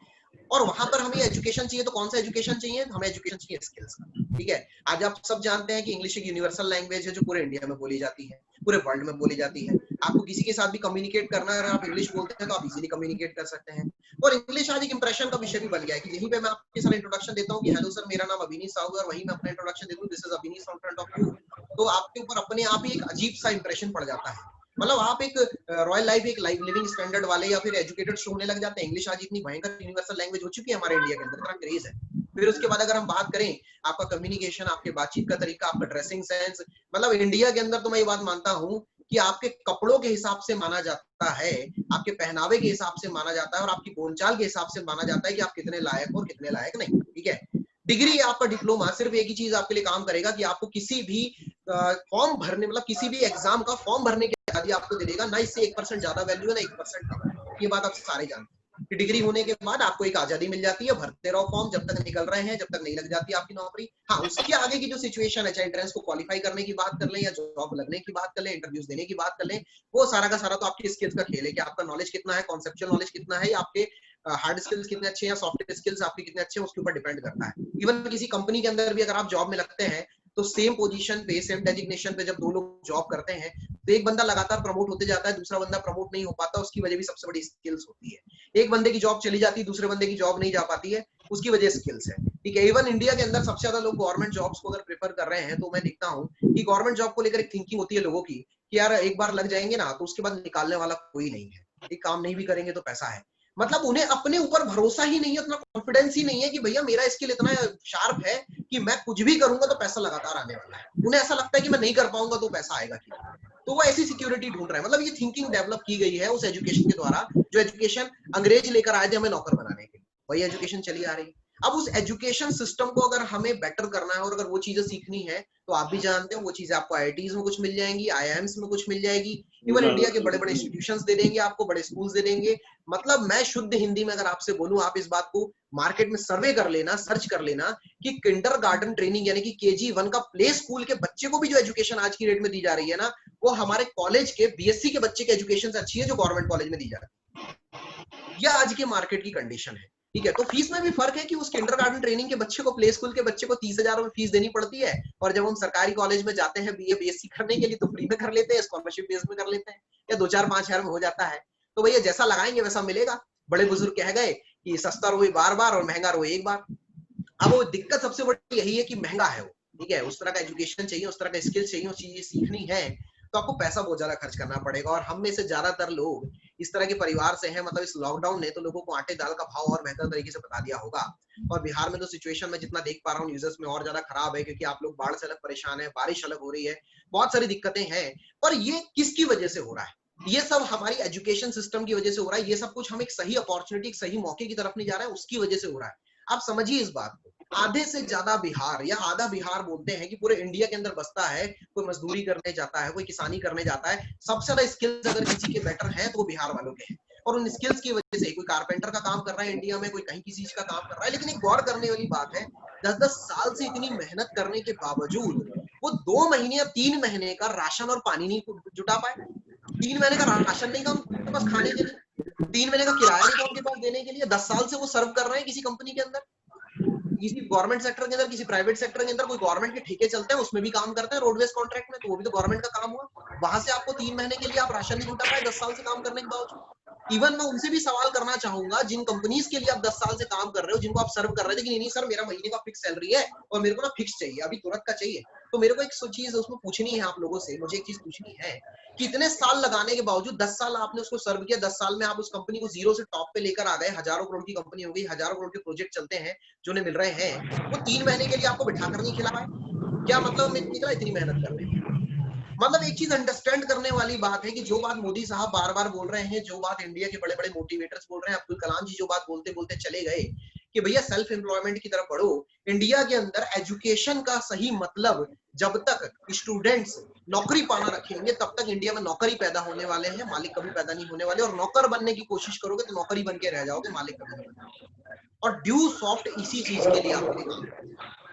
और वहां पर हमें एजुकेशन चाहिए, तो कौन सा एजुकेशन चाहिए? हमें एजुकेशन चाहिए स्किल्स का, ठीक है। आज आप सब जानते हैं कि इंग्लिश एक यूनिवर्सल लैंग्वेज है जो पूरे इंडिया में बोली जाती है, पूरे वर्ल्ड में बोली जाती है। आपको किसी के साथ भी कम्युनिकेट करना है, अगर आप इंग्लिश बोलते हैं तो आप इजीली कम्युनिकेट कर सकते हैं। और इंग्लिश आज एक इंप्रेशन का विषय भी बन गया है कि यहीं पे मैं आपके साथ इंट्रोडक्शन देता हूँ कि हेलो सर, मेरा नाम अभिनीश साहू है, और वहीं मैं अपना इंट्रोडक्शन देता हूँ, this is Abhinish from front of you. तो आपके ऊपर अपने आप ही एक अजीब सा इंप्रेशन पड़ जाता है, मतलब आप एक रॉयल लाइफ, एक लाइफ लिविंग स्टैंडर्ड वाले या फिर एजुकेटेड शो होने लग जाते हैं। इंग्लिश आज इतनी भयंकर यूनिवर्सल लैंग्वेज हो चुकी है हमारे इंडिया के अंदर, इतना क्रेज है। फिर उसके बाद अगर हम बात करें आपका कम्युनिकेशन, आपके बातचीत का तरीका, आपका ड्रेसिंग सेंस, मतलब इंडिया के अंदर तो मैं ये बात मानता हूँ कि आपके कपड़ों के हिसाब से माना जाता है, आपके पहनावे के हिसाब से माना जाता है, और आपकी बोलचाल के हिसाब से माना जाता है कि आप कितने लायक हो और कितने लायक नहीं, ठीक है। डिग्री, आपका डिप्लोमा सिर्फ एक ही चीज आपके लिए काम करेगा कि आपको किसी भी फॉर्म भरने, मतलब किसी भी एग्जाम का फॉर्म भरने की आजादी आपको दे देगा, ना इससे 1% ज्यादा वैल्यू है ना 1% कम। ये बात आप सारे जानते हैं कि डिग्री होने के बाद आपको एक आजादी मिल जाती है, भरते रहो फॉर्म जब तक निकल रहे हैं, जब तक नहीं लग जाती आपकी नौकरी। हाँ, उसके आगे की जो सिचुएशन है, चाहे एंट्रेंस को क्वालिफाई करने की बात कर लें या जॉब लगने की बात कर लें, इंटरव्यूज देने की बात कर लें, वो सारा का सारा तो आपकी स्किल्स का खेल है कि आपका नॉलेज कितना है, कॉन्सेप्चुअल नॉलेज कितना है, या आपके हार्ड स्किल्स कितने अच्छे हैं, सॉफ्ट स्किल्स आपके कितने अच्छे हैं, उसके ऊपर डिपेंड करता है। इवन किसी कंपनी के अंदर भी अगर आप जॉब में लगते हैं तो सेम पोजीशन पे, सेम डेजिग्नेशन पे जब दो लोग जॉब करते हैं तो एक बंदा लगातार प्रमोट होते जाता है, दूसरा बंदा प्रमोट नहीं हो पाता, उसकी वजह भी सबसे बड़ी स्किल्स होती है। एक बंदे की जॉब चली जाती है, दूसरे बंदे की जॉब नहीं जा पाती है, उसकी वजह स्किल्स है, ठीक है। इवन इंडिया के अंदर सबसे ज्यादा लोग गवर्नमेंट जॉब्स को अगर प्रेफर कर रहे हैं तो मैं देखता हूँ कि गवर्नमेंट जॉब को लेकर एक थिंकिंग होती है लोगों की कि यार एक बार लग जाएंगे ना तो उसके बाद निकालने वाला कोई नहीं है, एक काम नहीं भी करेंगे तो पैसा है। मतलब उन्हें अपने ऊपर भरोसा ही नहीं है, उतना कॉन्फिडेंस ही नहीं है कि भैया मेरा स्किल इतना शार्प है कि मैं कुछ भी करूंगा तो पैसा लगातार आने वाला है। उन्हें ऐसा लगता है कि मैं नहीं कर पाऊंगा तो पैसा आएगा कि, तो वो ऐसी सिक्योरिटी ढूंढ रहा है। मतलब ये थिंकिंग डेवलप की गई है उस एजुकेशन के द्वारा, जो एजुकेशन अंग्रेज लेकर आए थे हमें नौकर बनाने के लिए, वही एजुकेशन चली आ रही है। अब उस एजुकेशन सिस्टम को अगर हमें बेटर करना है और अगर वो चीजें सीखनी है तो आप भी जानते हो वो चीजें आपको आईआईटीज में कुछ मिल जाएंगी, आईआईएम्स में कुछ मिल जाएगी, इवन इंडिया के बड़े बड़े इंस्टीट्यूशंस दे देंगे आपको, बड़े स्कूल्स दे देंगे। मतलब मैं शुद्ध हिंदी में अगर आपसे बोलूं, आप इस बात को मार्केट में सर्वे कर लेना, सर्च कर लेना कि किंडरगार्टन ट्रेनिंग यानी कि KG1 का प्ले स्कूल के बच्चे को भी जो एजुकेशन आज की डेट में दी जा रही है ना, वो हमारे कॉलेज के BSc के बच्चे के एजुकेशन से अच्छी है जो गवर्नमेंट कॉलेज में दी जा रही है। यह आज के मार्केट की कंडीशन है, ठीक है। तो फीस में भी फर्क है कि उस किंडरगार्टन ट्रेनिंग के बच्चे को, प्ले स्कूल के बच्चे को 30,000 रुपए फीस देनी पड़ती है, और जब हम सरकारी कॉलेज में जाते हैं BA BSc करने के लिए तो फ्री में कर लेते हैं, स्कॉलरशिप बेस में कर लेते हैं, या 2-4-5 हजार में हो जाता है। तो भैया जैसा लगाएंगे वैसा मिलेगा। बड़े बुजुर्ग कह गए कि सस्ता रोए बार बार और महंगा रोए एक बार। अब वो दिक्कत सबसे बड़ी यही है कि महंगा है वो, ठीक है। उस तरह का एजुकेशन चाहिए, उस तरह का स्किल चाहिए, उस चीजें सीखनी है तो आपको पैसा बहुत ज्यादा खर्च करना पड़ेगा। और हम में से ज्यादातर लोग इस तरह के परिवार से हैं, मतलब इस लॉकडाउन ने तो लोगों को आटे दाल का भाव और बेहतर तरीके से बता दिया होगा। और बिहार में तो सिचुएशन में जितना देख पा रहा हूँ न्यूज़ में और ज्यादा खराब है, क्योंकि आप लोग बाढ़ से अलग परेशान है, बारिश अलग हो रही है, बहुत सारी दिक्कतें हैं। पर ये किसकी वजह से हो रहा है? ये सब हमारी एजुकेशन सिस्टम की वजह से हो रहा है। ये सब कुछ हम एक सही अपॉर्चुनिटी, एक सही मौके की तरफ नहीं जा रहे हैं, उसकी वजह से हो रहा है। आप समझिए इस बात को, आधे से ज्यादा बिहार या आधा बिहार बोलते हैं कि पूरे इंडिया के अंदर बसता है, कोई मजदूरी करने जाता है, कोई किसानी करने जाता है, सबसे ज्यादा स्किल्स अगर किसी के बेटर हैं तो वो बिहार वालों के हैं। और उन स्किल्स की वजह से कोई कारपेंटर का काम कर रहा है इंडिया में, कोई कहीं किसी चीज का काम कर रहा है। लेकिन एक गौर करने वाली बात है, 10-10 साल से इतनी मेहनत करने के बावजूद वो 2 महीने या 3 महीने का राशन और पानी नहीं जुटा पाए। 3 महीने का राशन नहीं था उनके पास खाने के लिए, 3 महीने का किराया नहीं था उनके पास देने के लिए। 10 साल से वो सर्व कर रहे हैं किसी कंपनी के अंदर, किसी गवर्नमेंट सेक्टर के अंदर, किसी प्राइवेट सेक्टर के अंदर। कोई गवर्नमेंट के ठेके चलते हैं उसमें भी काम करते हैं रोडवेज कॉन्ट्रैक्ट में, तो वो भी तो गवर्नमेंट का काम हुआ। वहां से आपको 3 महीने के लिए आप राशन नहीं जुटा पाए 10 साल से काम करने के बावजूद। इवन मैं उनसे भी सवाल करना चाहूंगा जिन कंपनीज के लिए आप 10 साल से काम कर रहे हो, जिनको आप सर्व कर रहे थे कि नहीं सर मेरा महीने का फिक्स सैलरी है और मेरे को ना फिक्स चाहिए, अभी तुरंत का चाहिए। तो मेरे को एक चीज उसमें पूछनी है आप लोगों से, मुझे एक चीज पूछनी है कि इतने साल लगाने के बावजूद 10 साल आपने उसको सर्व किया, 10 साल में आप उस कंपनी को जीरो से टॉप पे लेकर आ गए, हजारों करोड़ की कंपनी हो गई, हजारों करोड़ के प्रोजेक्ट चलते हैं जो उन्हें मिल रहे हैं, वो 3 महीने के लिए आपको बिठाकर नहीं खिला पाए। क्या मतलब निकला इतनी मेहनत करने में? मतलब एक चीज अंडरस्टैंड करने वाली बात है कि जो बात मोदी साहब बार बार बोल रहे हैं, जो बात इंडिया के बड़े बड़े मोटिवेटर्स बोल रहे हैं, अब्दुल कलाम जी जो बात बोलते बोलते चले गए कि भैया सेल्फ एम्प्लॉयमेंट की तरफ बढ़ो। इंडिया के अंदर एजुकेशन का सही मतलब, जब तक स्टूडेंट्स नौकरी पाना रखेंगे तब तक इंडिया में नौकरी पैदा होने वाले हैं, मालिक कभी पैदा नहीं होने वाले। और नौकर बनने की कोशिश करोगे तो नौकरी बन के रह जाओगे, मालिक कभी नहीं बनोगे। और ड्यू सॉफ्ट इसी चीज के लिए आपके लिए काम करता है।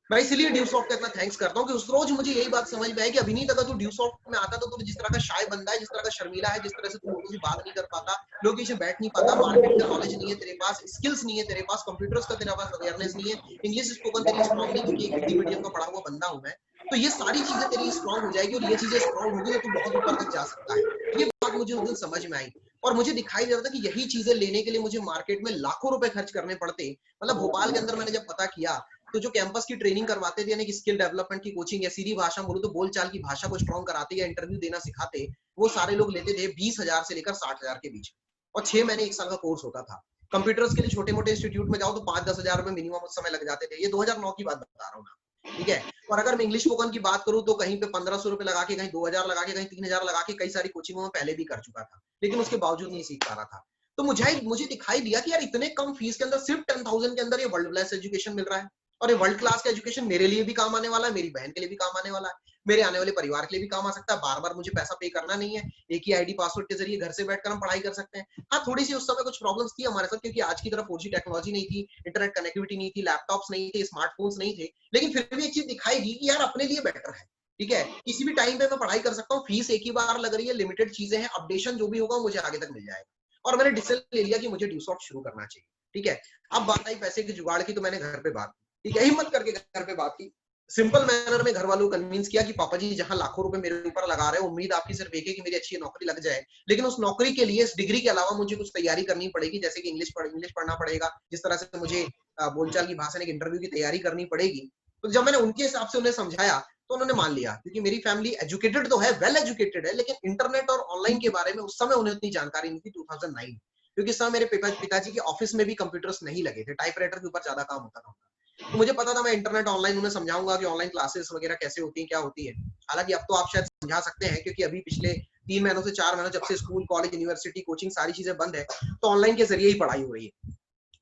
मैं इसलिए ड्यूसॉफ्ट का इतना थैंक्स करता हूँ कि उस रोज मुझे यही बात समझ में आई कि अभिनीत अगर तू ड्यूसॉफ्ट में आता तो तू जिस तरह का शाय बंदा है, जिस तरह का शर्मीला है, जिस तरह से तू लोगों से बात नहीं कर पाता, लोगों के पीछे बैठ नहीं पाता, मार्केट का नॉलेज नहीं है तेरे पास, स्किल्स नहीं है तेरे पास, कंप्यूटर्स का तेरे पास अवेयरनेस नहीं है, इंग्लिश स्पोकन तेरी स्ट्रॉन्ग नहीं, क्योंकि एक हिंदी मीडियम का पढ़ा हुआ बंदा हूं मैं। तो ये सारी चीजें तेरी स्ट्रॉन्ग हो जाएगी और ये चीजें स्ट्रॉन्ग होगी तो तू बहुत ऊपर तक जा सकता है। ये बात मुझे उस दिन समझ में आई और मुझे दिखाई दे रहा था कि यही चीजें लेने के लिए मुझे मार्केट में लाखों रुपए खर्च करने पड़ते। मतलब भोपाल के अंदर मैंने जब पता किया तो जो कैंपस की ट्रेनिंग करवाते थे, यानी कि स्किल डेवलपमेंट की कोचिंग या सीधी भाषा बोलूं तो बोलचाल की भाषा को स्ट्रॉन्ग कराते या इंटरव्यू देना सिखाते, वो सारे लोग लेते थे 20,000 से लेकर 60,000 के बीच और 6 महीने 1 साल का कोर्स होता था। कंप्यूटर्स के लिए छोटे मोटे इंस्टीट्यूट में जाओ तो 5-10 हजार रुपए मिनिमम उस समय लग जाते थे। ये 2009 की बात बता रहा हूँ मैं, ठीक है। और अगर मैं इंग्लिश स्पोकन की बात करूं तो कहीं पे 1500 रुपए लगा के, कहीं 2000 लगा के, कहीं 3000 लगा के कई सारी कोचिंगों में पहले भी कर चुका था, लेकिन उसके बावजूद नहीं सीख पा रहा था। तो मुझे दिखाई दिया कि यार इतने कम फीस के अंदर सिर्फ 10,000 के अंदर ये वर्ल्ड क्लास एजुकेशन मिल रहा है और ये वर्ल्ड क्लास का एजुकेशन मेरे लिए भी काम आने वाला है, मेरी बहन के लिए भी काम आने वाला है, मेरे आने वाले परिवार के लिए भी काम आ सकता है। बार बार मुझे पैसा पे करना नहीं है, एक ही आईडी पासवर्ड के जरिए घर से बैठकर हम पढ़ाई कर सकते हैं। हाँ, थोड़ी सी उस समय कुछ प्रॉब्लम्स थी हमारे साथ, क्योंकि आज की तरह 4G टेक्नोलॉजी नहीं थी, इंटरनेट कनेक्टिविटी नहीं थी, लैपटॉप्स नहीं थे, स्मार्टफोन्स नहीं थे, लेकिन फिर भी एक चीज दिखाई दी कि यार अपने लिए बेटर है, ठीक है। किसी भी टाइम पे मैं पढ़ाई कर सकता हूँ, फीस एक ही बार लग रही है, लिमिटेड चीजें हैं, अपडेशन जो भी होगा मुझे आगे तक मिल जाएगा। और मैंने डिसीजन ले लिया कि मुझे ड्यूसॉफ्ट शुरू करना चाहिए, ठीक है। अब बात आई पैसे की जुगाड़ की, तो मैंने घर पे बात, ठीक है, हिम्मत करके घर पे बात की, सिंपल मैनर में घर वालों को कन्विंस किया कि पापा जी जहां लाखों रुपए मेरे ऊपर लगा रहे हो, उम्मीद आपकी सिर्फ एक है कि मेरी अच्छी नौकरी लग जाए, लेकिन उस नौकरी के लिए इस डिग्री के अलावा मुझे कुछ तैयारी करनी पड़ेगी, जैसे कि इंग्लिश पढ़ना पड़ेगा, जिस तरह से मुझे बोलचाल की भाषा, एक इंटरव्यू की तैयारी करनी पड़ेगी। तो जब मैंने उनके हिसाब से उन्हें समझाया तो उन्होंने मान लिया, क्योंकि मेरी फैमिली एजुकेटेड तो है, वेल एजुकेटेड है, लेकिन इंटरनेट और ऑनलाइन के बारे में उस समय उन्हें उतनी जानकारी नहीं थी 2009, क्योंकि इस समय मेरे पिताजी के ऑफिस में भी कंप्यूटर्स नहीं लगे थे, टाइपराइटर के ऊपर ज्यादा काम होता था। तो मुझे पता था मैं इंटरनेट ऑनलाइन उन्हें समझाऊंगा कि ऑनलाइन क्लासेस वगैरह कैसे होती हैं, क्या होती है। हालांकि अब तो आप शायद समझा सकते हैं, क्योंकि अभी पिछले 3 महीनों से 4 महीनों जब से स्कूल, कॉलेज, यूनिवर्सिटी, कोचिंग सारी चीजें बंद है, तो ऑनलाइन के जरिए ही पढ़ाई हो रही है।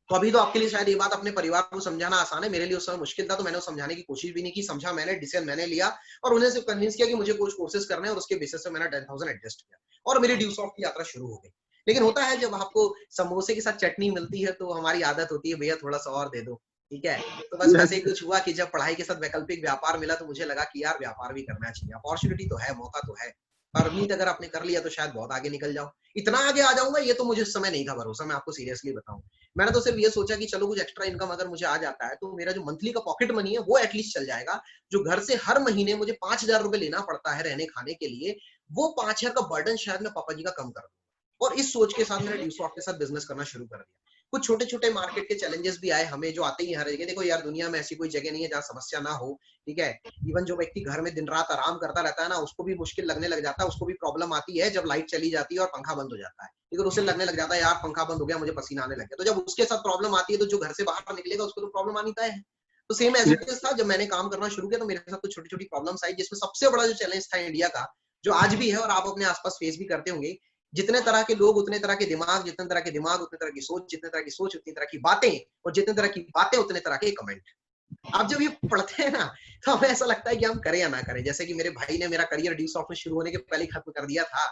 तो अभी तो आपके लिए शायद ये बात अपने परिवार को समझाना आसान है, मेरे लिए उस समय मुश्किल था, तो मैंने समझाने की कोशिश भी नहीं की, समझा मैंने, डिसीजन मैंने लिया और उन्हें सिर्फ कन्विंस किया कि मुझे कुछ कोर्सेज करने हैं और उसके बेसिस पे मैंने 10,000 एडजस्ट किया और मेरी ड्यूसॉफ्ट की यात्रा शुरू हो गई। लेकिन होता है जब आपको समोसे के साथ चटनी मिलती है तो हमारी आदत होती है भैया थोड़ा सा और दे दो, ठीक है। तो बस वैसे ही कुछ हुआ कि जब पढ़ाई के साथ वैकल्पिक व्यापार मिला तो मुझे लगा कि यार व्यापार भी करना चाहिए, अपॉर्चुनिटी तो है, मौका तो है, और उम्मीद अगर आपने कर लिया तो शायद बहुत आगे निकल जाओ। इतना आगे आ जाऊंगा ये तो मुझे उस समय नहीं था भरोसा, मैं आपको सीरियसली बताऊं। मैंने तो सिर्फ ये सोचा कि चलो कुछ एक्स्ट्रा इनकम अगर मुझे आ जाता है तो मेरा जो मंथली का पॉकेट मनी है वो एटलीस्ट चल जाएगा। जो घर से हर महीने मुझे 5,000 रुपए लेना पड़ता है रहने खाने के लिए, वो 5,000 का बर्डन शायद मैं पापा जी का कम कर दूं। और इस सोच के साथ मैंने ड्यूसॉफ्ट के साथ बिजनेस करना शुरू कर दिया। कुछ छोटे छोटे मार्केट के चैलेंजेस भी आए हमें, जो आते ही हर जगह। देखो यार, दुनिया में ऐसी कोई जगह नहीं है जहाँ समस्या ना हो, ठीक है। इवन जो व्यक्ति घर में दिन रात आराम करता रहता है ना, उसको भी मुश्किल लगने लग जाता है, उसको भी प्रॉब्लम आती है जब लाइट चली जाती है और पंखा बंद हो जाता है, लेकिन उसे लगने लग जाता है यार पंखा बंद हो गया, मुझे पसीना आने लग गया। तो जब उसके साथ प्रॉब्लम आती है तो जो घर से बाहर निकलेगा उसको तो प्रॉब्लम आनी तय है। तो सेम एज इट इज था, जब मैंने काम करना शुरू किया तो मेरे साथ कुछ छोटी छोटी प्रॉब्लम्स आई, जिसमें सबसे बड़ा जो चैलेंज था इंडिया का, जो आज भी है और आप अपने आसपास फेस भी करते होंगे, जितने तरह के लोग उतने तरह के दिमाग, जितने तरह के दिमाग उतने तरह की सोच, जितने तरह की सोच उतनी तरह की बातें, और जितने तरह की बातें उतने तरह के कमेंट। आप जब ये पढ़ते हैं ना तो हमें ऐसा लगता है कि हम करें या ना करें। जैसे कि मेरे भाई ने मेरा करियर ड्यूसॉफ्ट में शुरू होने के पहले खत्म कर दिया था,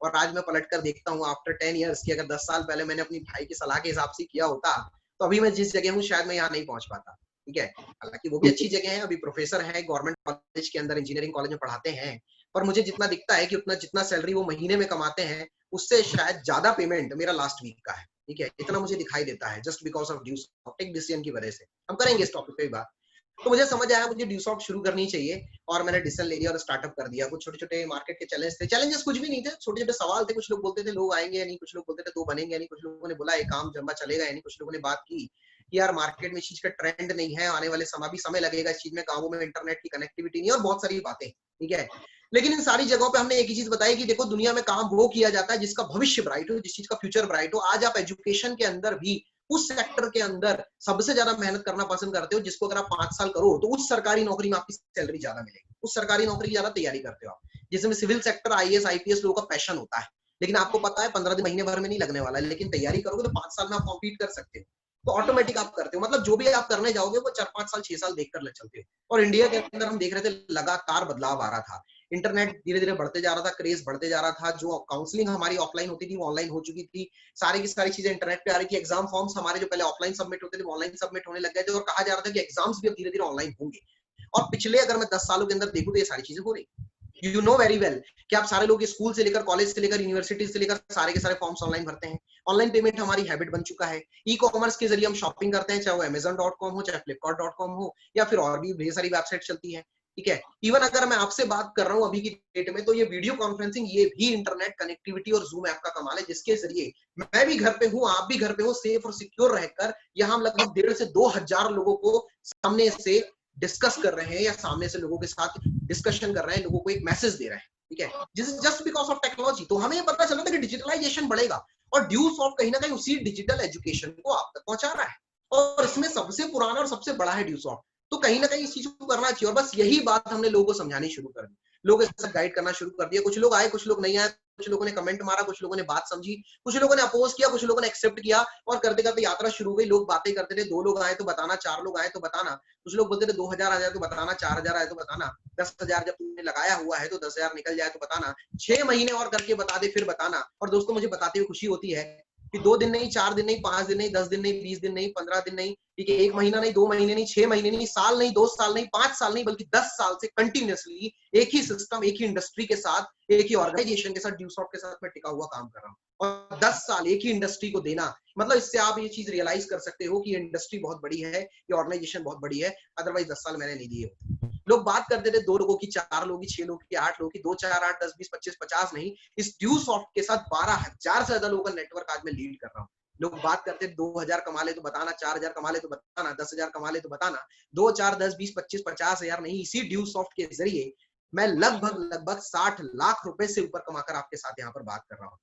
और आज मैं पलट कर देखता हूँ आफ्टर 10 इयर्स की, अगर 10 साल पहले मैंने अपनी भाई की सलाह के हिसाब से किया होता तो अभी मैं जिस जगह हूँ शायद मैं यहाँ नहीं पहुंच पाता, ठीक है। हालांकि वो भी अच्छी जगह है, अभी प्रोफेसर है गवर्नमेंट कॉलेज के अंदर, इंजीनियरिंग कॉलेज में पढ़ाते हैं, पर मुझे जितना दिखता है कि उतना जितना सैलरी वो महीने में कमाते हैं उससे शायद ज्यादा पेमेंट मेरा लास्ट वीक का है, ठीक है, इतना मुझे दिखाई देता है just because of due soft tech decision की वजह से। हम करेंगे इस टॉपिक पे बात। तो मुझे समझ आया मुझे ड्यू सॉफ्ट शुरू करनी चाहिए और मैंने डिसीजन ले लिया और स्टार्टअप कर दिया। कुछ छोटे छोटे मार्केट के चैलेंज थे, चैलेंजेस कुछ भी नहीं थे, छोटे छोटे सवाल थे। कुछ लोग बोलते थे लोग आएंगे या नहीं, कुछ लोग बोलते थे तो बनेंगे या नहीं, कुछ लोगों ने बोला ये काम लंबा चलेगा या नहीं, कुछ लोगों ने बात की कि यार मार्केट में इस चीज का ट्रेंड नहीं है, आने वाले समय भी समय लगेगा इस चीज में, गांवों में इंटरनेट की कनेक्टिविटी नहीं है और बहुत सारी बातें, ठीक है। लेकिन इन सारी जगहों पे हमने एक ही चीज बताई कि देखो दुनिया में काम वो किया जाता है जिसका भविष्य ब्राइट हो, जिस चीज का फ्यूचर ब्राइट हो। आज आप एजुकेशन के अंदर भी उस सेक्टर के अंदर सबसे ज्यादा मेहनत करना पसंद करते हो जिसको अगर आप 5 साल करो तो उस सरकारी नौकरी में आपकी सैलरी ज्यादा मिलेगी, उस सरकारी नौकरी की ज्यादा तैयारी करते हो आप, जिसमें सिविल सेक्टर आईएएस आईपीएस लोगों का पैशन होता है। लेकिन आपको पता है 15 दिन महीने भर में नहीं लगने वाला है, लेकिन तैयारी करोगे तो 5 साल में आप कॉम्पीट कर सकते हो। तो ऑटोमेटिक आप करते हो, मतलब जो भी आप करने जाओगे वो 4-5 साल 6 साल देखकर चलते हो। और इंडिया के अंदर हम देख रहे थे लगातार बदलाव आ रहा था, इंटरनेट धीरे धीरे बढ़ते जा रहा था, क्रेज बढ़ते जा रहा था, जो काउंसलिंग हमारी ऑफलाइन होती थी वो ऑनलाइन हो चुकी थी, सारी की सारी चीजें इंटरनेट पे आ रही थी। एग्जाम फॉर्म्स हमारे जो पहले ऑफलाइन सबमिट होते थे वो ऑनलाइन सबमिट होने लग गए थे और कहा जा रहा था कि एग्जाम्स भी अब धीरे धीरे ऑनलाइन होंगे। और पिछले अगर मैं 10 सालों के अंदर देखूं तो ये सारी चीजें हो रही। यू नो वेरी वेल कि आप सारे लोग स्कूल से लेकर कॉलेज से लेकर यूनिवर्सिटी से लेकर सारे के सारे फॉर्म्स ऑनलाइन भरते हैं। ऑनलाइन पेमेंट हमारी हैबिट बन चुका है। ई कॉमर्स के जरिए हम शॉपिंग करते हैं, चाहे वो Amazon.com हो, चाहे Flipkart.com हो, या फिर और भी ढेर सारी वेबसाइट चलती है, ठीक है। इवन अगर मैं आपसे बात कर रहा हूँ अभी की डेट में तो ये वीडियो कॉन्फ्रेंसिंग ये भी इंटरनेट कनेक्टिविटी और जूम ऐप का कमाल है, जिसके जरिए मैं भी घर पे हूँ, आप भी घर पे हो, सेफ और सिक्योर रहकर यहाँ हम लगभग 1,500 से 2,000 लोगों को सामने से डिस्कस कर रहे हैं या सामने से लोगों के साथ डिस्कशन कर रहे हैं, लोगों को एक मैसेज दे रहे हैं, ठीक है, जिस जस्ट बिकॉज ऑफ टेक्नोलॉजी। तो हमें पता चला था कि डिजिटलाइजेशन बढ़ेगा और ड्यू सॉफ्ट कहीं ना कहीं उसी डिजिटल एजुकेशन को आप तक पहुंचा रहा है और इसमें सबसे पुराना और सबसे बड़ा है ड्यू सॉफ्ट। तो कहीं ना कहीं इस चीज को करना चाहिए और बस यही बात हमने लोगों को समझानी शुरू कर दी, लोग इससे गाइड करना शुरू कर दिया। कुछ लोग आए, कुछ लोग नहीं आए, कुछ लोगों ने कमेंट मारा, कुछ लोगों ने बात समझी, कुछ लोगों ने अपोज किया, कुछ लोगों ने एक्सेप्ट किया और करते करते यात्रा शुरू हुई। लोग बातें करते थे, 2 लोग आए तो बताना, 4 लोग आए तो बताना, कुछ लोग बोलते थे 2,000 आ जाए तो बताना, 4,000 आए तो बताना, 10,000 जब तुमने लगाया हुआ है तो 10,000 निकल जाए तो बताना, 6 महीने और करके बता दे फिर बताना। और दोस्तों मुझे बताते हुए खुशी होती है कि 2 दिन नहीं, 4 दिन नहीं, 5 दिन नहीं, 10 दिन नहीं, 20 दिन नहीं, 15 दिन नहीं, ठीक है, 1 महीना नहीं, 2 महीने नहीं, 6 महीने नहीं, साल नहीं, 2 साल नहीं, 5 साल नहीं, बल्कि 10 साल से कंटिन्यूअसली एक ही सिस्टम, एक ही इंडस्ट्री के साथ, एक ही ऑर्गेनाइजेशन के साथ, ड्यू सॉफ्ट के साथ मैं टिका हुआ काम कर रहा हूँ। और 10 साल एक ही इंडस्ट्री को देना, मतलब इससे आप ये चीज रियलाइज कर सकते हो कि ये इंडस्ट्री बहुत बड़ी है, ये ऑर्गेनाइजेशन बहुत बड़ी है, अदरवाइज 10 साल मैंने नहीं दिए होते। लोग बात करते थे 2 लोगों की, 4 लोगों की, 6 लोगों की, 8 लोगों की, 2 4 8 10 20 25 50 नहीं, इस ड्यू सॉफ्ट के साथ 12,000 से ज्यादा लोगों का नेटवर्क आज मैं लीड कर रहा हूँ। लोग बात करते 2,000 कमा ले तो बताना, 4,000 कमा ले तो बताना, 10,000 कमा ले तो बताना, 2 4 10 20 25 50,000 नहीं, इसी ड्यू सॉफ्ट के जरिए मैं लगभग 60 लाख रुपए से ऊपर कमाकर आपके साथ यहाँ पर बात कर रहा हूँ।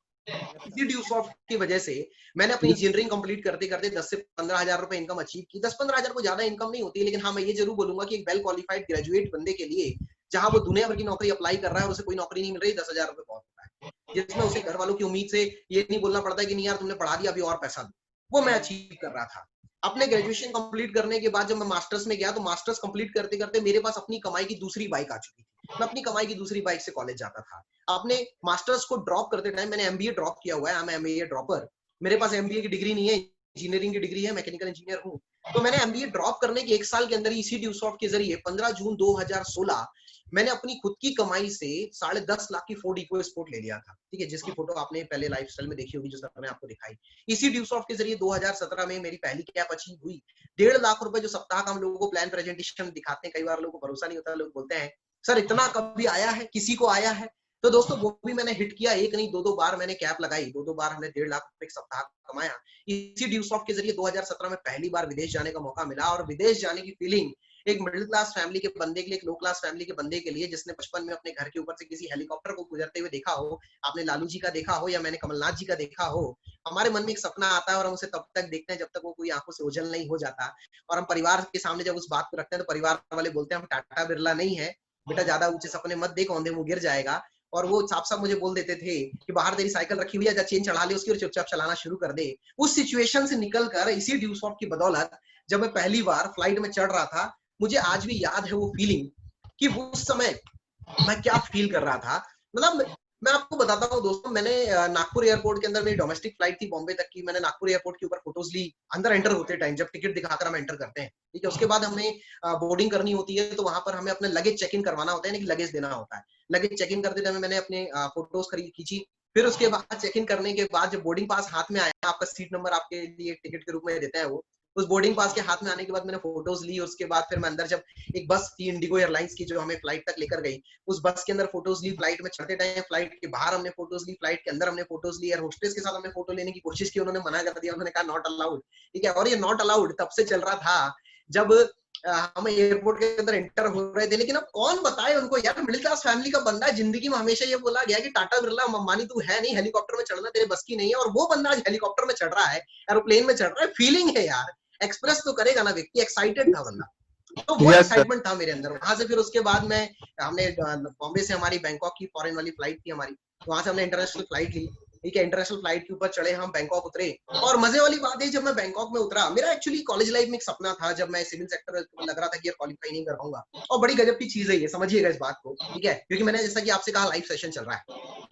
इसी ड्यू सॉफ्ट की वजह से मैंने अपनी इंजीनियरिंग कंप्लीट करते करते 10 से 15,000 रुपए इनकम अचीव की। 10-15,000 को ज्यादा इनकम नहीं होती है, लेकिन हाँ मैं ये जरूर बोलूंगा कि एक वेल क्वालिफाइड ग्रेजुएट बंदे के लिए जहां वो दुनिया भर की नौकरी अप्लाई कर रहा है और उसे कोई नौकरी नहीं मिल रही, 10,000 रुपए बहुत होता है, जिसमें उसे घर वालों की उम्मीद से ये नहीं बोलना पड़ता है कि नहीं यार तुमने पढ़ा दिया अभी और पैसा दो। वो मैं अचीव कर रहा था। अपने ग्रेजुएशन कंप्लीट करने के बाद जब मैं मास्टर्स में गया तो मास्टर्स कंप्लीट करते करते मेरे पास अपनी कमाई की दूसरी बाइक आ चुकी थी। मैं अपनी कमाई की दूसरी बाइक से कॉलेज जाता था। अपने मास्टर्स को ड्रॉप करते टाइम मैंने एमबीए ड्रॉप किया हुआ है, मैं एमबीए ड्रॉपर। मेरे पास एमबीए की डिग्री नहीं है, इंजीनियरिंग की डिग्री है, मैकेनिकल इंजीनियर हूँ। तो मैंने एमबीए ड्रॉप करने के 1 साल के अंदर इसी ड्यू सॉफ्ट के जरिए 15 जून 2016 मैंने अपनी खुद की कमाई से 10.5 लाख की फोर्ड इको स्पोर्ट ले लिया था, ठीक है, जिसकी फोटो आपने पहले लाइफस्टाइल में देखी होगी जो सर ने आपको दिखाई। इसी ड्यू सॉफ्ट के जरिए 2017 में मेरी पहली कैप अचीव हुई। 1.5 लाख रुपए जो सप्ताह का हम लोगों को प्लान प्रेजेंटेशन दिखाते हैं, कई बार लोगों को भरोसा नहीं होता, लोग बोलते हैं सर इतना कभी आया है, किसी को आया है? तो दोस्तों वो भी मैंने हिट किया, एक नहीं 2-2 बार मैंने कैप लगाई, 2-2 बार हमने 1.5 लाख रुपए सप्ताह कमाया। इसी ड्यू सॉफ्ट के जरिए 2017 में पहली बार विदेश जाने का मौका मिला और विदेश जाने की फीलिंग एक मिडिल क्लास फैमिली के बंदे के लिए, एक लो क्लास फैमिली के बंदे के लिए जिसने बचपन में अपने घर के ऊपर से किसी हेलीकॉप्टर को गुजरते हुए देखा हो, आपने लालू जी का देखा हो या मैंने कमलनाथ जी का देखा हो, हमारे मन में एक सपना आता है और हम उसे तब तक देखते हैं जब तक वो कोई आंखों से ओझल नहीं हो जाता। और हम परिवार के सामने जब उस बात को रखते हैं तो परिवार वाले बोलते हैं हम टाटा बिरला नहीं है बेटा, ज्यादा ऊंचे सपने मत देख, औंधे मुंह गिर जाएगा। और वो साफ साफ मुझे बोल देते थे कि बाहर तेरी साइकिल रखी हुई है, जा चेन चढ़ा ले उसकी और चुपचाप चलाना शुरू कर दे। उस सिचुएशन से निकलकर इसी ड्यू सॉफ्ट की बदौलत जब मैं पहली बार फ्लाइट में चढ़ रहा था, मुझे आज भी याद है वो फीलिंग कि उस समय मैं क्या फील कर रहा था। मतलब मैं आपको बताता हूँ दोस्तों, मैंने नागपुर एयरपोर्ट के अंदर मेरी डोमेस्टिक फ्लाइट थी बॉम्बे तक की, मैंने नागपुर एयरपोर्ट के ऊपर फोटोज ली अंदर एंटर होते टाइम, जब टिकट दिखाकर हम एंटर करते हैं, ठीक है। उसके बाद हमें बोर्डिंग करनी होती है, तो वहां पर हमें अपने लगेज चेक इन करवाना होता है, लगेज देना होता है। लगेज चेक इन करते टाइम मैंने अपने फोटोज खींची। फिर उसके बाद चेक इन करने के बाद जब बोर्डिंग पास हाथ में आया, आपका सीट नंबर आपके लिए टिकट के रूप में देते हैं वो, उस बोर्डिंग पास के हाथ में आने के बाद मैंने फोटोज ली। उसके बाद फिर मैं अंदर, जब एक बस थी इंडिगो एयरलाइंस की जो हमें फ्लाइट तक लेकर गई, उस बस के अंदर फोटोज ली, फ्लाइट में चढ़ते टाइम फ्लाइट के बाहर हमने फोटोज ली, फ्लाइट के अंदर हमने फोटोज ली। एयर होस्टेस के साथ हमने फोटो लेने की कोशिश की, उन्होंने मना कर दिया, उन्होंने कहा नॉट अलाउड, ठीक है। और ये नॉट अलाउड तब से चल रहा था जब हम एयरपोर्ट के अंदर एंटर हो रहे थे। लेकिन अब कौन बताए उनको यार, मिडिल क्लास फैमिली का बंदा है, जिंदगी में हमेशा ये बोला गया कि टाटा बिरला अंबानी तू है नहीं, हेलीकॉप्टर में चढ़ना तेरे बस की नहीं है, और वो बंदा आज हेलीकॉप्टर में चढ़ रहा है, एरोप्लेन में चढ़ रहा है। फीलिंग है यार, एक्सप्रेस तो करेगा ना व्यक्ति, एक्साइटेड था बंदा, तो वो एक्साइटमेंट था मेरे अंदर। वहां से फिर उसके बाद हमने बॉम्बे से हमारी बैंकॉक की फॉरेन वाली फ्लाइट थी हमारी, वहां से हमने इंटरनेशनल फ्लाइट ली, ठीक है। इंटरनेशनल फ्लाइट के ऊपर चढ़े, हम बैंकॉक उतरे। और मजे वाली बात है, जब मैं बैंकॉक में उतरा, मेरा एक्चुअली कॉलेज लाइफ में एक सपना था, जब मैं सिविल सेक्टर लग रहा था कि यार क्वालिफाई नहीं कर पाऊंगा, और बड़ी गजब की चीज है ये, समझिएगा इस बात को, ठीक है, क्योंकि मैंने जैसा कि आपसे कहा लाइव सेशन चल रहा है,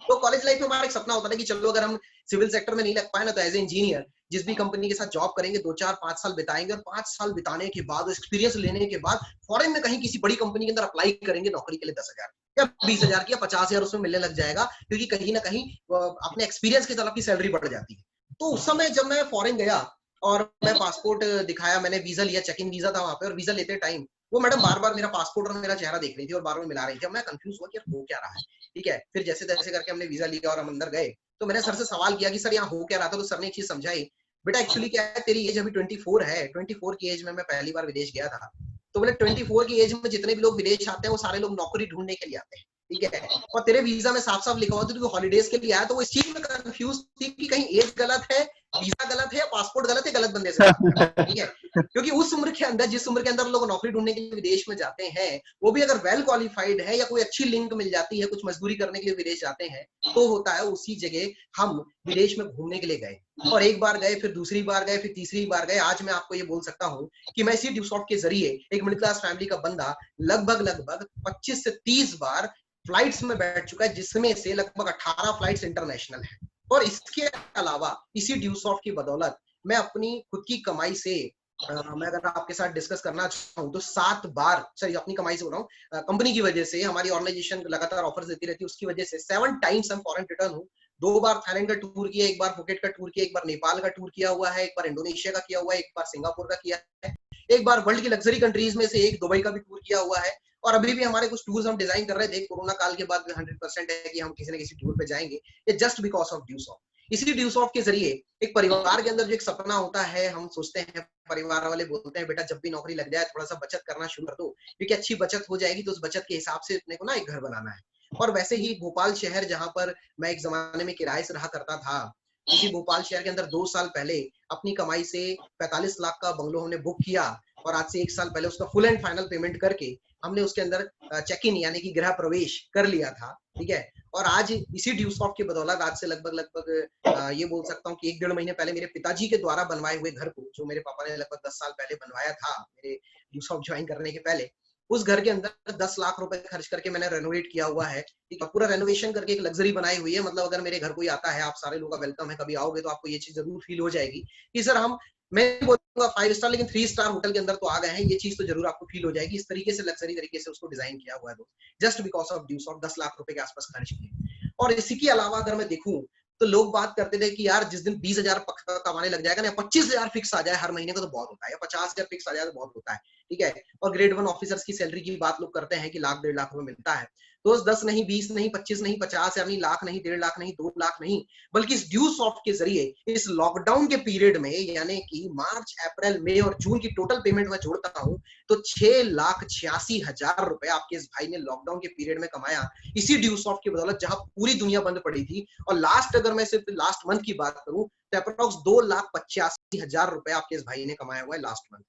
तो कॉलेज लाइफ में हमारा एक सपना होता था कि चलो अगर हम सिविल सेक्टर में नहीं लग पाए ना, तो एज ए इंजीनियर जिस भी कंपनी के साथ जॉब करेंगे 2 4 5 साल बिताएंगे, और 5 साल बिताने के बाद, एक्सपीरियंस लेने के बाद फॉरेन में कहीं किसी बड़ी कंपनी के अंदर अप्लाई करेंगे नौकरी के लिए 10,000 या 20,000 की या 50,000 उसमें मिलने लग जाएगा, क्योंकि कहीं ना कहीं अपने एक्सपीरियंस की तरफ की सैलरी बढ़ जाती है। तो उस समय जब मैं फॉरेन गया और मैं पासपोर्ट दिखाया, मैंने वीजा लिया, चेक इन वीजा था वहां पे, और वीजा लेते टाइम वो मैडम बार बार मेरा पासपोर्ट और मेरा चेहरा देख रही थी और बार बार मिला रही थी। मैं कंफ्यूज हुआ कि यार हो क्या रहा है, ठीक है। फिर जैसे तैसे करके हमने वीजा लिया और हम अंदर गए, तो मैंने सर से सवाल किया कि सर यहाँ हो क्या रहा था, तो सर ने एक चीज समझाई, बेटा एक्चुअली क्या है, तेरी एज अभी 24 है, 24 की एज में मैं पहली बार विदेश गया था। तो बोले 24 की एज में जितने भी लोग विदेश आते हैं वो सारे लोग नौकरी ढूंढने के लिए आते हैं, ठीक है। और तेरे वीजा में साफ साफ लिखा हुआ था तू हॉलीडेज के लिए आया, तो वो इस चीज में कंफ्यूज थी कि कहीं एज गलत है, वीजा गलत है, या पासपोर्ट गलत है, गलत बंदे से बात कर रहा है, ठीक है। क्योंकि उस उम्र के अंदर, जिस उम्र के अंदर लोग नौकरी ढूंढने के लिए विदेश में जाते हैं, वो भी अगर वेल क्वालिफाइड है या कोई अच्छी लिंक मिल जाती है, कुछ मजदूरी करने के लिए विदेश जाते हैं, तो होता है उसी जगह हम विदेश में घूमने के लिए गए। और एक बार गए, फिर दूसरी बार गए, फिर तीसरी बार गए। आज मैं आपको ये बोल सकता हूँ कि मैं इसी ड्यूसॉफ्ट के जरिए एक मिडिल क्लास फैमिली का बंदा लगभग 25 से 30 बार फ्लाइट्स में बैठ चुका है, जिसमें से लगभग 18 फ्लाइट्स इंटरनेशनल है। और इसके अलावा इसी ड्यूसॉफ्ट की बदौलत मैं अपनी खुद की कमाई से, मैं अगर आपके साथ डिस्कस करना चाहूँ तो 7 बार, सॉरी अपनी कमाई से बोल रहा हूँ, कंपनी की वजह से, हमारी ऑर्गेनाइजेशन लगातार ऑफर्स देती रहती है, उसकी वजह से 7 टाइम्स हम फॉरेन रिटर्न हूँ। 2 बार थाईलैंड का टूर किया, 1 बार फुकेट का टूर किया, 1 बार नेपाल का टूर किया हुआ है, 1 बार इंडोनेशिया का किया हुआ है, 1 बार सिंगापुर का किया है, 1 बार वर्ल्ड की लग्जरी कंट्रीज में से एक दुबई का भी टूर किया हुआ है। और अभी भी हमारे कुछ टूर्स हम डिजाइन कर रहे थे, कोरोना काल के बाद 100% है कि हम किसी न किसी टूर पे जाएंगे, ये जस्ट बिकॉज ऑफ ड्यूसॉफ्ट। इसी ड्यूसॉफ्ट के जरिए एक परिवार के अंदर जो एक सपना होता है, हम सोचते हैं, परिवार वाले बोलते हैं बेटा जब भी नौकरी लग जाए थोड़ा सा बचत करना शुरू कर दो, क्योंकि अच्छी बचत हो जाएगी तो उस बचत के हिसाब से अपने को ना एक घर बनाना है। और वैसे ही भोपाल शहर, जहां पर मैं एक जमाने में किराए से रहा करता था, इसी भोपाल शहर के अंदर 2 साल पहले अपनी कमाई से 45 लाख का बंगलो हमने बुक किया, और आज से 1 साल पहले उसका फुल एंड फाइनल पेमेंट करके हमने उसके अंदर चेक इन यानी कि गृह प्रवेश कर लिया था, ठीक है। और आज इसी ड्यूसॉफ्ट की बदौलत, आज से लगभग ये बोल सकता हूँ कि 1 डेढ़ महीने पहले मेरे पिताजी के द्वारा बनवाए हुए घर को, जो मेरे पापा ने लगभग 10 साल पहले बनवाया था मेरे ड्यूसॉफ्ट ज्वाइन करने के पहले, उस घर के अंदर 10 लाख रुपए खर्च करके मैंने रेनोवेट किया हुआ है, ठीक है। पूरा रेनोवेशन करके एक लग्जरी बनाई हुई है। मतलब अगर मेरे घर कोई आता है, आप सारे लोगों का वेलकम है, कभी आओगे तो आपको ये चीज जरूर फील हो जाएगी कि सर हम, मैं बोलूंगा 5 स्टार, लेकिन 3 स्टार होटल के अंदर तो आ गए हैं, ये चीज तो जरूर आपको फील हो जाएगी। इस तरीके से लग्जरी तरीके से उसको डिजाइन किया हुआ है दोस्त, जस्ट बिकॉज ऑफ ड्यूसॉफ्ट 10 लाख रुपए के आसपास खर्च किए। और इसी के अलावा अगर मैं देखूं तो लोग बात करते थे कि यार जिस दिन 20,000 कमाने लग जाएगा ना, 25,000 फिक्स आ जाए हर महीने को तो बहुत होता है, या 50,000 फिक्स आ जाए तो बहुत होता है, ठीक है। और ग्रेड 1 ऑफिसर्स की सैलरी की बात लोग करते हैं कि लाख 1.5 लाख रुपए मिलता है। तो 10 नहीं, 20 नहीं, 25 नहीं, 50, यानी लाख नहीं, 1.5 लाख नहीं, 2 लाख नहीं, बल्कि इस ड्यूसॉफ्ट के जरिए इस लॉकडाउन के पीरियड में, यानी कि मार्च, अप्रैल, मई और जून की टोटल पेमेंट में जोड़ता हूं तो 6,86,000 रुपए आपके इस भाई ने लॉकडाउन के पीरियड में कमाया, इसी ड्यूसॉफ्ट की बदौलत, जहां पूरी दुनिया बंद पड़ी थी। और लास्ट, अगर मैं सिर्फ लास्ट मंथ की बात करूं तो अप्रोक्स 2,85,000 रुपए आपके इस भाई ने कमाया हुआ है लास्ट मंथ।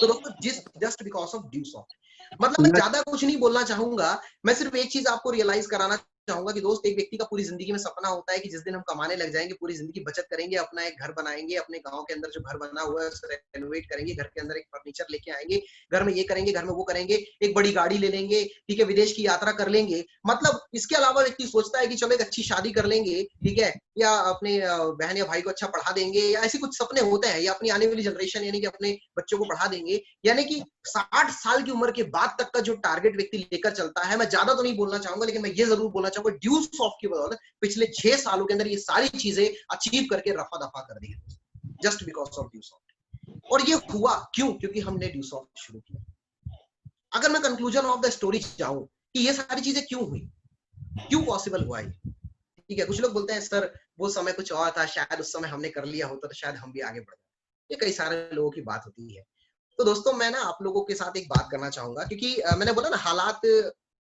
तो दोस्तों जस्ट बिकॉज ऑफ ड्यूसॉफ्ट। मतलब मैं ज्यादा कुछ नहीं बोलना चाहूंगा, मैं सिर्फ एक चीज आपको रियलाइज कराना चाहूंगा कि दोस्त, एक व्यक्ति का पूरी जिंदगी में सपना होता है कि जिस दिन हम कमाने लग जाएंगे, पूरी जिंदगी बचत करेंगे, अपना एक घर बनाएंगे, अपने गांव के अंदर जो घर बना हुआ है उसे रेनोवेट करेंगे, घर के अंदर एक फर्नीचर लेके आएंगे, घर में ये करेंगे, घर में वो करेंगे, एक बड़ी गाड़ी ले लेंगे, ठीक है, विदेश की यात्रा कर लेंगे। मतलब इसके अलावा व्यक्ति सोचता है कि चलो एक अच्छी शादी कर लेंगे, ठीक है, या अपने बहन या भाई को अच्छा पढ़ा देंगे, या ऐसे कुछ सपने होते हैं, या अपनी आने वाली जनरेशन यानी कि अपने बच्चों को पढ़ा देंगे। यानी कि 60 साल की उम्र के बाद तक का जो टारगेट व्यक्ति लेकर चलता है, मैं ज्यादा तो नहीं बोलना चाहूंगा, लेकिन मैं ये जरूर बोलना चाहूंगा, ड्यू सॉफ्ट की बदौलत पिछले 6 सालों के अंदर ये सारी चीजें अचीव करके रफा दफा कर दी, just because of due soft. और ये हुआ क्यों? क्योंकि हमने ड्यू सॉफ्ट शुरू किया। अगर मैं कंक्लूजन ऑफ द स्टोरी जाऊं कि ये सारी चीजें क्यों हुई, क्यों पॉसिबल हुआ ये, ठीक है, कुछ लोग बोलते हैं सर वो समय कुछ और था, शायद उस समय हमने कर लिया होता तो शायद हम भी आगे बढ़ जाते। ये कई सारे लोगों की बात होती है। तो दोस्तों, मैं ना आप लोगों के साथ एक बात करना चाहूंगा, क्योंकि मैंने बोला ना, हालात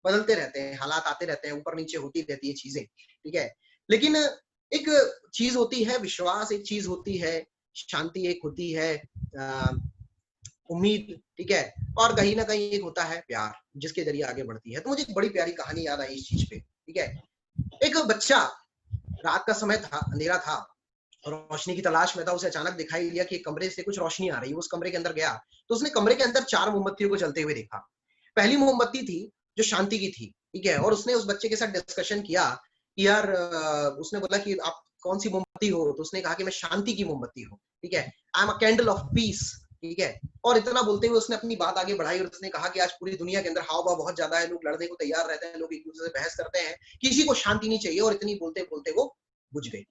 बदलते रहते हैं, हालात आते रहते हैं, ऊपर नीचे होती रहती है चीजें, ठीक है, लेकिन एक चीज होती है विश्वास, एक चीज होती है शांति, एक होती है उम्मीद, ठीक है, और कहीं ना कहीं एक होता है प्यार, जिसके जरिए आगे बढ़ती है। तो मुझे एक बड़ी प्यारी कहानी याद आई इस चीज पे, ठीक है। एक बच्चा, रात का समय था, अंधेरा था, रोशनी की तलाश में था, उसे अचानक दिखाई दिया कि एक कमरे से कुछ रोशनी आ रही है। उस कमरे के अंदर गया तो उसने कमरे के अंदर 4 मोमबत्तियों को जलते हुए देखा। पहली मोमबत्ती थी जो शांति की थी, ठीक है, और उसने उस बच्चे के साथ डिस्कशन किया कि यार, उसने बोला कि आप कौन सी मोमबत्ती हो, तो उसने कहा कि मैं शांति की मोमबत्ती हूँ, ठीक है, I am a candle of peace, ठीक है। और इतना बोलते हुए उसने अपनी बात आगे बढ़ाई और उसने कहा कि आज पूरी दुनिया के अंदर हाव भाव बहुत ज्यादा है, लोग लड़ने को तैयार रहते हैं, लोग एक दूसरे से बहस करते हैं, किसी को शांति नहीं चाहिए। और इतनी बोलते बोलते वो बुझ गई,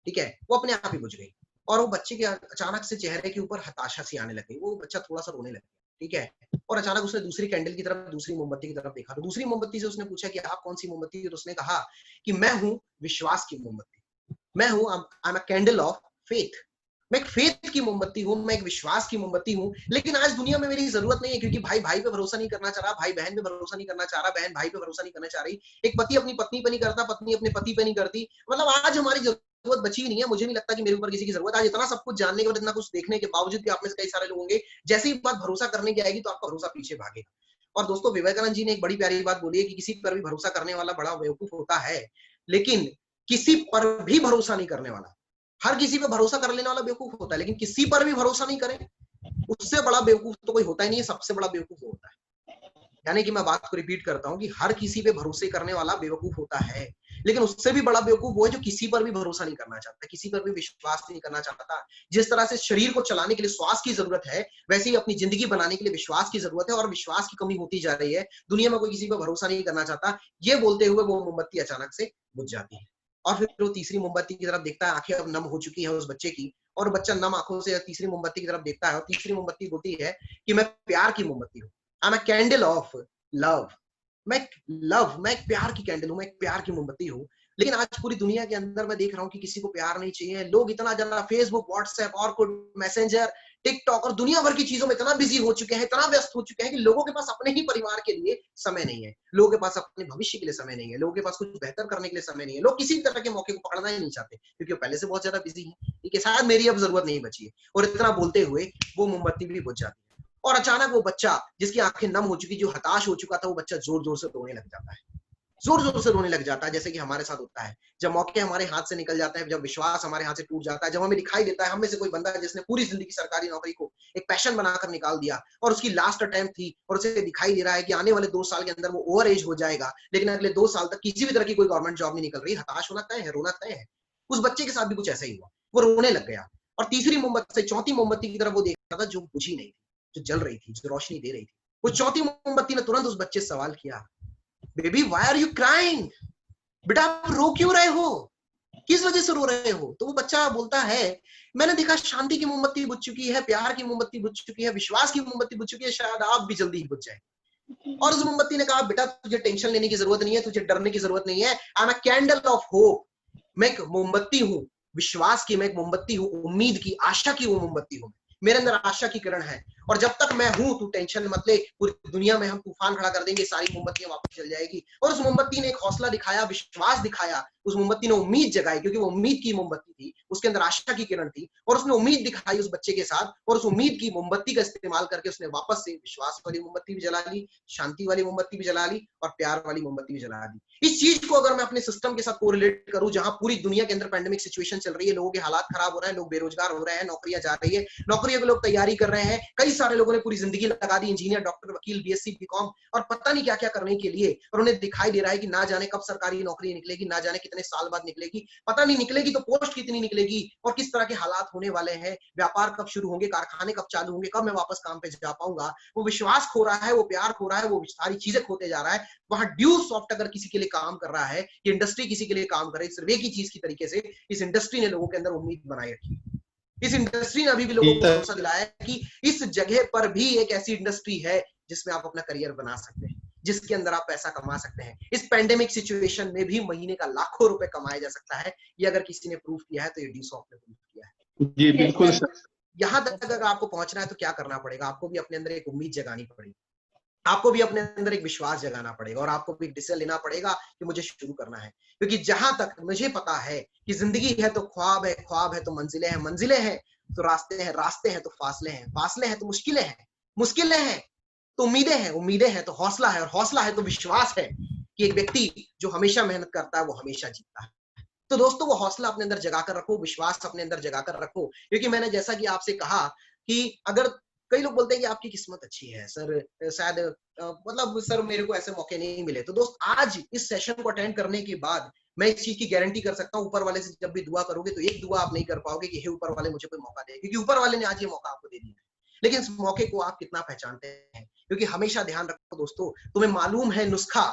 ठीक है, वो अपने आप ही बुझ गई। और वो बच्चे के अचानक से चेहरे के ऊपर हताशा सी आने लगी, वो बच्चा थोड़ा सा रोने लगा, ठीक है। और अचानक उसने दूसरी कैंडल की तरफ, दूसरी मोमबत्ती की तरफ देखा, तो दूसरी मोमबत्ती से उसने पूछा कि आप कौन सी मोमबत्ती है, तो उसने कहा कि मैं हूं विश्वास की मोमबत्ती, मैं हूं, I am a candle of faith, मैं एक फेथ की मोमबत्ती हूं, मैं एक विश्वास की मोमबत्ती हूं। लेकिन आज दुनिया में मेरी जरूरत नहीं है, क्योंकि भाई भाई पे भरोसा नहीं करना चाह रहा, भाई बहन पे भरोसा नहीं करना चाह रहा, बहन भाई पे भरोसा नहीं करना चाह रही, एक पति अपनी पत्नी पे नहीं करता, पत्नी अपने पति पे नहीं करती। मतलब आज हमारी जरूरत बची नहीं है। मुझे नहीं लगता कि मेरे ऊपर किसी की जरूरत। आज इतना सब कुछ जानने के बाद, इतना कुछ देखने के बावजूद भी आप में से कई सारे लोग होंगे, जैसे ही बात भरोसा करने की आएगी तो आपका भरोसा पीछे भागेगा। और दोस्तों, विवेकानंद जी ने एक बड़ी प्यारी बात बोली है कि किसी पर भी भरोसा करने वाला बड़ा बेवकूफ होता है, लेकिन किसी पर भी भरोसा नहीं करने वाला, हर किसी पे भरोसा कर लेने वाला बेवकूफ होता है, लेकिन किसी पर भी भरोसा नहीं करें, उससे बड़ा बेवकूफ तो कोई होता ही नहीं है, सबसे बड़ा बेवकूफ होता है। यानी कि मैं बात को रिपीट करता हूं कि हर किसी पे भरोसे करने वाला बेवकूफ होता है, लेकिन उससे भी बड़ा बेवकूफ वो है जो किसी पर भी भरोसा नहीं करना चाहता, किसी पर भी विश्वास नहीं करना चाहता। जिस तरह से शरीर को चलाने के लिए श्वास की जरूरत है, वैसे ही अपनी जिंदगी बनाने के लिए विश्वास की जरूरत है, और विश्वास की कमी होती जा रही है। दुनिया में कोई किसी पर भरोसा नहीं करना चाहता। ये बोलते हुए वो मोमबत्ती अचानक से बुझ जाती है, और फिर वो तीसरी मोमबत्ती की तरफ देखता है। आंखें अब नम हो चुकी है उस बच्चे की, और बच्चा नम आंखों से तीसरी मोमबत्ती की तरफ देखता है, और तीसरी मोमबत्ती बोलती है कि मैं प्यार की मोमबत्ती हूँ, I am a candle of love, मैं एक प्यार की कैंडल हूं, मैं एक प्यार की मोमबत्ती हूँ। लेकिन आज पूरी दुनिया के अंदर मैं देख रहा हूँ कि किसी को प्यार नहीं चाहिए। लोग इतना ज्यादा Facebook, WhatsApp, Orkut, messenger, TikTok और दुनिया भर की चीजों में इतना बिजी हो चुके हैं, इतना व्यस्त हो चुके हैं कि लोगों के पास अपने ही परिवार के लिए समय नहीं है, लोगों के पास अपने भविष्य के लिए समय नहीं है, लोगों के पास कुछ बेहतर करने के लिए समय नहीं है। लोग किसी तरह के मौके को पकड़ना ही नहीं चाहते, क्योंकि वो पहले से बहुत ज्यादा बिजी है, ठीक है, शायद मेरी अब जरूरत नहीं बची है। और इतना बोलते हुए वो मोमबत्ती भी बुझ जाती है, और अचानक वो बच्चा जिसकी आंखें नम हो चुकी, जो हताश हो चुका था, वो बच्चा जोर जोर से रोने लग जाता है, जोर जोर से रोने लग जाता है, जैसे कि हमारे साथ होता है जब मौके हमारे हाथ से निकल जाते हैं, जब विश्वास हमारे हाथ से टूट जाता है, जब हमें दिखाई देता है हम में से कोई बंदा है जिसने पूरी जिंदगी सरकारी नौकरी को एक पैशन बनाकर निकाल दिया, और उसकी लास्ट अटेम्प्ट थी, और उसे दिखाई दे रहा है कि आने वाले 2 साल के अंदर वो ओवर एज हो जाएगा, लेकिन अगले 2 साल तक किसी भी तरह की कोई गवर्नमेंट जॉब नहीं निकल रही। हताश होना तय है, रोना तय है। उस बच्चे के साथ भी कुछ ऐसा ही हुआ, वो रोने लग गया, और तीसरी मोमबत्ती से चौथी मोमबत्ती की तरफ वो देख रहा था, जो बुझी नहीं थी, जो जल रही थी, जो रोशनी दे रही थी। वो चौथी मोमबत्ती ने तुरंत उस बच्चे से सवाल किया, baby why are you crying, बेटा आप रो क्यों रहे हो, किस वजह से रो रहे हो? तो वो बच्चा बोलता है, मैंने देखा शांति की मोमबत्ती बुझ चुकी है, प्यार की मोमबत्ती बुझ चुकी है, विश्वास की मोमबत्ती बुझ चुकी है, शायद आप भी जल्दी ही बुझ जाए। और उस मोमबत्ती ने कहा, बेटा तुझे टेंशन लेने की जरूरत नहीं है, तुझे डरने की जरूरत नहीं है, I am a candle of hope, मैं एक मोमबत्ती हूँ विश्वास की, मैं एक मोमबत्ती हूँ उम्मीद की, आशा की वो मोमबत्ती हूँ, मेरे अंदर आशा की किरण है, और जब तक मैं हूं तू टेंशन मत ले, पूरी दुनिया में हम तूफान खड़ा कर देंगे, सारी मोमबत्तियां वापस चल जाएगी। और उस मोमबत्ती ने एक हौसला दिखाया, विश्वास दिखाया, उस मोमबत्ती ने उम्मीद जगाई, क्योंकि वो उम्मीद की मोमबत्ती थी, उसके अंदर आशा की किरण थी, और उसने उम्मीद दिखाई उस बच्चे के साथ, और उस उम्मीद की मोमबत्ती का इस्तेमाल करके उसने वापस से विश्वास वाली मोमबत्ती भी जला ली, शांति वाली मोमबत्ती भी जला ली, और प्यार वाली मोमबत्ती भी जला दी। इस चीज को अगर मैं अपने सिस्टम के साथ कोरिलेट करूं, जहां पूरी दुनिया के अंदर पैंडेमिक सिचुएशन चल रही है, लोगों के हालात खराब हो रहे हैं, लोग बेरोजगार हो रहे हैं, नौकरियां जा रही है, नौकरियों के लोग तैयारी कर रहे हैं, कई सारे लोगों ने पूरी जिंदगी लगा दी, इंजीनियर, डॉक्टर, वकील, बीएससी, बीकॉम, और पता नहीं क्या क्या करने के लिए, और उन्हें दिखाई दे रहा है कि ना जाने कब सरकारी नौकरी निकलेगी, ना जाने कितने साल बाद निकलेगी, पता नहीं निकलेगी तो पोस्ट कितनी निकलेगी, और किस तरह के हालात होने वाले हैं, व्यापार कब शुरू होंगे, कारखाने कब चालू होंगे, कब मैं वापस काम पे जा पाऊंगा। वो विश्वास खो रहा है, वो प्यार खो रहा है, वो सारी चीजें खोते जा रहा है। वहां ड्यू सॉफ्ट अगर किसी के लिए काम कर रहा है, ये इंडस्ट्री किसी के लिए काम करे, सिर्फ एक ही चीज की तरीके से, इस इंडस्ट्री ने लोगों के अंदर उम्मीद बनाई रखी। इस इंडस्ट्री ने अभी भी लोगों को भरोसा दिलाया कि इस जगह पर भी एक ऐसी इंडस्ट्री है जिसमें आप अपना करियर बना सकते हैं, जिसके अंदर आप पैसा कमा सकते हैं। इस पैंडेमिक सिचुएशन में भी महीने का लाखों रुपए कमाया जा सकता है। ये अगर किसी ने प्रूव किया है तो ये ड्यू सॉफ्ट ने प्रूव किया है। जी बिल्कुल सर। यहां तक अगर आपको पहुंचना है तो क्या करना पड़ेगा? आपको भी अपने अंदर एक उम्मीद जगानी पड़ेगी, आपको भी अपने अंदर एक विश्वास जगाना पड़ेगा, और आपको भी डिसीजन लेना पड़ेगा कि मुझे शुरू करना है। क्योंकि जहां तक मुझे पता है कि जिंदगी है तो ख्वाब है, ख्वाब है तो मंजिलें हैं, मंजिलें हैं तो रास्ते हैं, रास्ते हैं तो फासले हैं, फासले हैं तो मुश्किलें हैं, मुश्किलें हैं तो उम्मीदें हैं, उम्मीदें हैं तो हौसला है, और हौसला है तो विश्वास है कि एक व्यक्ति जो हमेशा मेहनत करता है वो हमेशा जीतता है। तो दोस्तों, वो हौसला अपने अंदर जगाकर रखो, विश्वास अपने अंदर जगाकर रखो। क्योंकि मैंने जैसा कि आपसे कहा कि अगर कई लोग बोलते हैं कि आपकी किस्मत अच्छी है सर, शायद मतलब सर मेरे को ऐसे मौके नहीं मिले, तो दोस्त आज इस सेशन को अटेंड करने के बाद मैं इस चीज की गारंटी कर सकता हूँ, ऊपर वाले से जब भी दुआ करोगे तो एक दुआ आप नहीं कर पाओगे कि हे ऊपर वाले मुझे कोई मौका दे, क्योंकि ऊपर वाले ने आज ये मौका आपको दे दिया है। लेकिन इस मौके को आप कितना पहचानते हैं? क्योंकि हमेशा ध्यान रखो दोस्तों, तुम्हें मालूम है नुस्खा,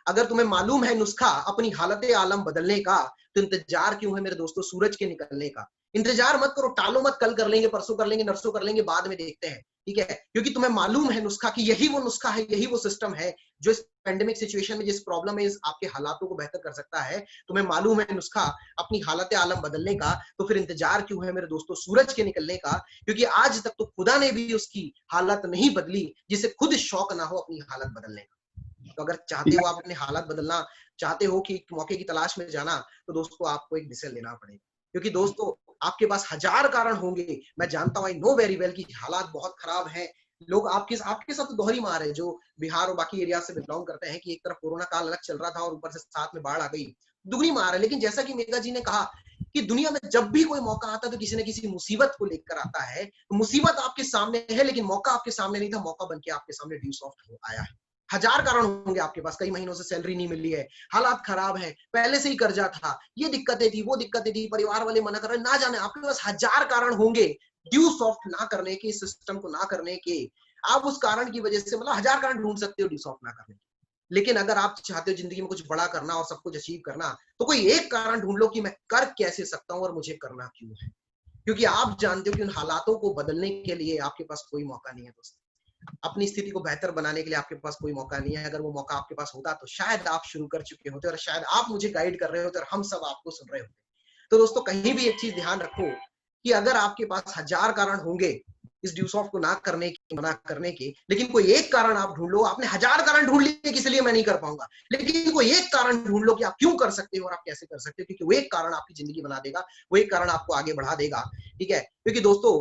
अगर तुम्हें मालूम है नुस्खा अपनी हालत आलम बदलने का, तो इंतजार क्यों है मेरे दोस्तों सूरज के निकलने का? इंतजार मत करो, टालो मत, कल कर लेंगे, परसों कर लेंगे, नरसों कर लेंगे, बाद में देखते हैं, ठीक है? क्योंकि तुम्हें मालूम है नुस्खा कि यही वो नुस्खा है, यही वो सिस्टम है जो इस पेंडेमिक सिचुएशन में, जिस प्रॉब्लम में आपके हालातों को बेहतर कर सकता है। तुम्हें मालूम है नुस्खा अपनी हालत आलम बदलने का, तो फिर इंतजार क्यों है मेरे दोस्तों सूरज के निकलने का? क्योंकि आज तक तो खुदा ने भी उसकी हालत नहीं बदली जिसे खुद शौक ना हो अपनी हालत बदलने का। तो अगर चाहते हो आप अपने हालात बदलना, चाहते हो कि मौके की तलाश में जाना, तो दोस्तों आपको एक डिसीजन लेना पड़ेगा। क्योंकि दोस्तों आपके पास हजार कारण होंगे, मैं जानता हूं, आई नो वेरी वेल कि हालात बहुत खराब हैं, लोग आपके साथ तो दोहरी मार है, जो बिहार और बाकी एरिया से बिलोंग करते हैं, कि एक तरफ कोरोना काल अलग चल रहा था और ऊपर से साथ में बाढ़ आ गई, दुगनी मार है। लेकिन जैसा कि मेगा जी ने कहा कि दुनिया में जब भी कोई मौका आता है तो किसी न किसी मुसीबत को लेकर आता है। तो मुसीबत आपके सामने है लेकिन मौका आपके सामने नहीं था, मौका बन के आपके सामने ड्यू सॉफ्ट आया है। हजार कारण होंगे आपके पास, कई महीनों से सैलरी नहीं मिली है, हालात खराब है, पहले से ही कर्जा था, ये दिक्कतें थी, वो दिक्कतें थी, परिवार वाले मना कर रहे, ना जाने, आपके पास हजार कारण होंगे ड्यू सॉफ्ट ना करने के, सिस्टम को ना करने के। आप उस कारण की वजह से मतलब हजार कारण ढूंढ सकते हो ड्यू सॉफ्ट ना करने के। लेकिन अगर आप चाहते हो जिंदगी में कुछ बड़ा करना और सब कुछ अचीव करना, तो कोई एक कारण ढूंढ लो कि मैं कर कैसे सकता हूं और मुझे करना क्यों है। क्योंकि आप जानते हो कि उन हालातों को बदलने के लिए आपके पास कोई मौका नहीं है दोस्तों, अपनी स्थिति को बेहतर बनाने के लिए आपके पास कोई मौका नहीं है। अगर वो मौका आपके पास होता तो शायद आप शुरू कर चुके होते, और शायद आप मुझे गाइड कर रहे होते और हम सब आपको सुन रहे होते। तो दोस्तों, कहीं भी एक चीज ध्यान रखो कि अगर आपके पास हजार कारण होंगे इस ड्यू सॉफ्ट को ना करने के, मना करने के, लेकिन कोई एक कारण आप ढूंढ लो। आपने हजार कारण ढूंढ लिए कि इसलिए मैं नहीं कर पाऊंगा, लेकिन कोई एक कारण ढूंढ लो कि आप क्यों कर सकते हो और आप कैसे कर सकते हो, क्योंकि वो एक कारण आपकी जिंदगी बना देगा, वो एक कारण आपको आगे बढ़ा देगा, ठीक है? क्योंकि दोस्तों,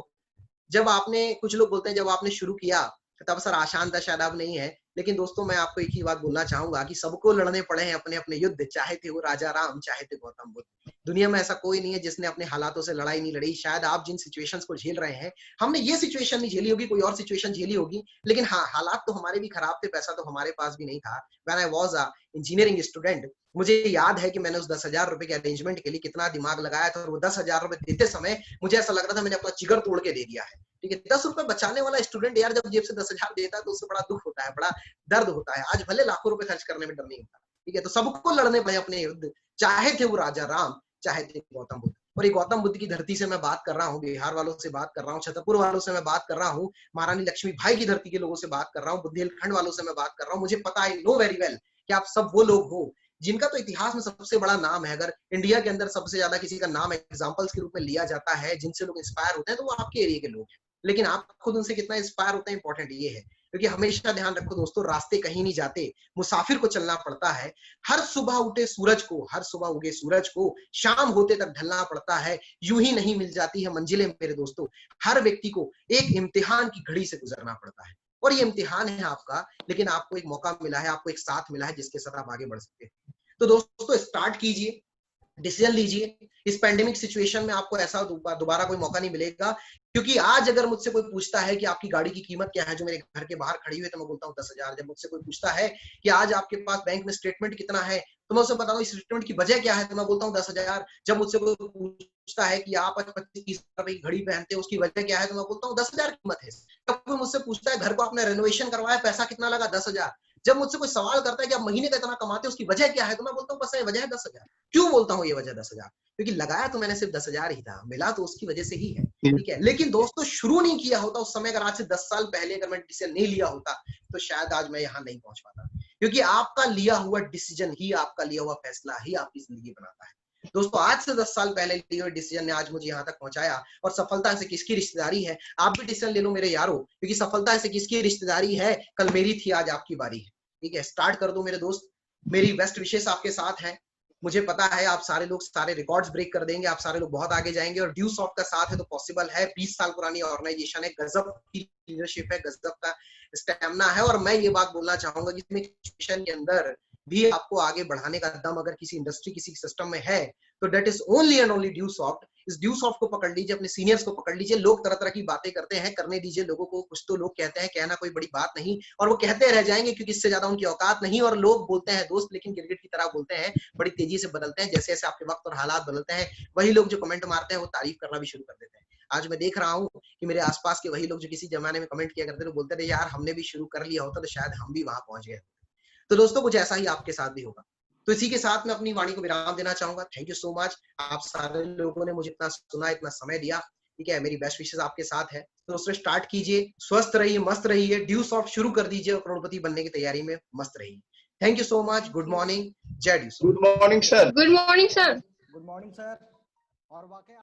जब आपने, कुछ लोग बोलते हैं जब आपने शुरू किया तब सर आसान था, शायद अब नहीं है। लेकिन दोस्तों, मैं आपको एक ही बात बोलना चाहूंगा कि सबको लड़ने पड़े हैं अपने अपने युद्ध, चाहे थे वो राजा राम, चाहे थे गौतम बुद्ध। दुनिया में ऐसा कोई नहीं है जिसने अपने हालातों से लड़ाई नहीं लड़ी। शायद आप जिन सिचुएशंस को झेल रहे हैं, हमने ये सिचुएशन नहीं झेली होगी, कोई और सिचुएशन झेली होगी, लेकिन हाँ, हालात तो हमारे भी खराब थे, पैसा तो हमारे पास भी नहीं था। When I was a engineering student, मुझे याद है कि मैंने उस 10,000 रुपए के अरेंजमेंट के लिए कितना दिमाग लगाया था, और वो 10,000 रुपए देते समय मुझे ऐसा लग रहा था मैंने अपना जिगर तोड़ के दे दिया है, ठीक है? 10 रुपए बचाने वाला स्टूडेंट यार जब जेब से 10,000 देता है तो उससे बड़ा दुख होता है, बड़ा दर्द होता है। आज भले लाखों रुपए खर्च करने में डर नहीं होता, ठीक है? तो सबको लड़ने पड़े अपने युद्ध, चाहे थे वो राजा राम, चाहे थे गौतम बुद्ध। और ये गौतम बुद्ध की धरती से मैं बात कर रहा हूँ, बिहार वालों से बात कर रहा हूँ, छतरपुर वालों से मैं बात कर रहा हूँ, महारानी लक्ष्मी भाई की धरती के लोगों से बात कर रहा हूँ, बुंदेलखंड वालों से मैं बात कर रहा हूँ। मुझे पता है, नो वेरी वेल, कि आप सब वो लोग हो जिनका तो इतिहास में सबसे बड़ा नाम है। अगर इंडिया के अंदर सबसे ज्यादा किसी का नाम एग्जाम्पल्स के रूप में लिया जाता है, जिनसे लोग इंस्पायर होते हैं, तो वो आपके एरिया के लोग हैं। लेकिन आप खुद उनसे कितना इंस्पायर होते हैं, इंपॉर्टेंट ये है। क्योंकि हमेशा ध्यान रखो दोस्तों, रास्ते कहीं नहीं जाते, मुसाफिर को चलना पड़ता है। हर सुबह उठे सूरज को, हर सुबह उगे सूरज को शाम होते तक ढलना पड़ता है। यूं ही नहीं मिल जाती है मंजिलें मेरे दोस्तों, हर व्यक्ति को एक इम्तिहान की घड़ी से गुजरना पड़ता है, और ये इम्तिहान है आपका, लेकिन आपको एक मौका मिला है, आपको एक साथ मिला है जिसके साथ आप आगे बढ़ सकते हैं। तो दोस्तों स्टार्ट कीजिए, डिसीजन लीजिए। इस पैंडेमिक सिचुएशन में आपको ऐसा दोबारा कोई मौका नहीं मिलेगा, क्योंकि आज अगर मुझसे कोई पूछता है कि आपकी गाड़ी की कीमत क्या है जो मेरे घर के बाहर खड़ी हुई है, तो मैं बोलता हूँ 10,000। जब मुझसे कोई पूछता है कि आज आपके पास बैंक में स्टेटमेंट कितना है, तो मैं उसे बताता हूँ स्टेटमेंट की वजह क्या है, तो मैं बोलता हूँ 10,000। जब मुझसे कोई पूछता है कि आप 25-30 रुपए की घड़ी पहनते हैं, उसकी वजह क्या है, तो मैं बोलता हूँ 10,000 कीमत है। जब कोई मुझसे पूछता है घर को आपने रेनोवेशन करवाया, पैसा कितना लगा, 10,000। जब मुझसे कोई सवाल करता है कि आप महीने का इतना कमाते हैं, उसकी वजह क्या है, तो मैं बोलता हूँ बस ये वजह है 10,000। क्यों बोलता हूँ ये वजह 10,000? क्योंकि लगाया तो मैंने सिर्फ 10,000 ही था, मिला तो उसकी वजह से ही है, ठीक है। लेकिन दोस्तों शुरू नहीं किया होता उस समय, अगर आज से 10 साल पहले अगर मैं डिसीजन नहीं लिया होता, तो शायद आज मैं यहाँ नहीं पहुंच पाता, क्योंकि आपका लिया हुआ डिसीजन ही, आपका लिया हुआ फैसला ही आपकी जिंदगी बनाता है। दोस्तों आज से 10 साल पहले लिए हुए डिसीजन ने आज मुझे यहाँ तक पहुंचाया, और सफलता से किसकी रिश्तेदारी है, आप भी डिसीजन ले लो मेरे यारों, क्योंकि सफलता से किसकी रिश्तेदारी है, कल मेरी थी, आज आपकी बारी है, ठीक है। स्टार्ट कर दो मेरे दोस्त, मेरी बेस्ट विशेष आपके साथ है। मुझे पता है आप सारे लोग सारे रिकॉर्ड्स ब्रेक कर देंगे, आप सारे लोग बहुत आगे जाएंगे, और ड्यू सॉफ्ट का साथ है तो पॉसिबल है। 20 साल पुरानी ऑर्गेनाइजेशन है, गजब की लीडरशिप है, गजब का स्टैमिना है, और मैं ये बात बोलना चाहूंगा कि इसमें सिचुएशन के अंदर भी आपको आगे बढ़ाने का दम अगर किसी इंडस्ट्री, किसी सिस्टम में है, तो that is only and only due soft. इस ड्यू सॉफ्ट को पकड़ लीजिए, अपने सीनियर्स को पकड़ लीजिए। लोग तरह तरह की बातें करते हैं, करने दीजिए लोगों को। कुछ तो लोग कहते हैं कहना कोई बड़ी बात नहीं, और वो कहते रह जाएंगे क्योंकि इससे ज्यादा उनकी औकात नहीं। और लोग बोलते हैं दोस्त, लेकिन गिरगिट की तरह बोलते हैं, बड़ी तेजी से बदलते हैं। जैसे जैसे आपके वक्त और हालात बदलते हैं, वही लोग जो कमेंट मारते हैं वो तारीफ करना भी शुरू कर देते हैं। आज मैं देख रहा हूँ कि मेरे आसपास के वही लोग जो किसी जमाने में कमेंट किया करते थे, बोलते थे यार हमने भी शुरू कर लिया होता तो शायद हम भी वहां पहुंच गए। तो दोस्तों कुछ ऐसा ही आपके साथ भी होगा। तो इसी के साथ मैं अपनी वाणी को विराम देना चाहूंगा। थैंक यू सो मच, आप सारे लोगों ने मुझे इतना सुना, इतना समय दिया, ठीक है। मेरी बेस्ट विशेस आपके साथ है। तो दोस्तों स्टार्ट कीजिए, स्वस्थ रहिए, मस्त रहिए, ड्यू सॉफ्ट शुरू कर दीजिए, और करोड़पति बनने की तैयारी में मस्त रहिए। Thank you so much, good morning, जय ड्यू। Good morning sir. Good morning sir. Good morning sir. और वाकई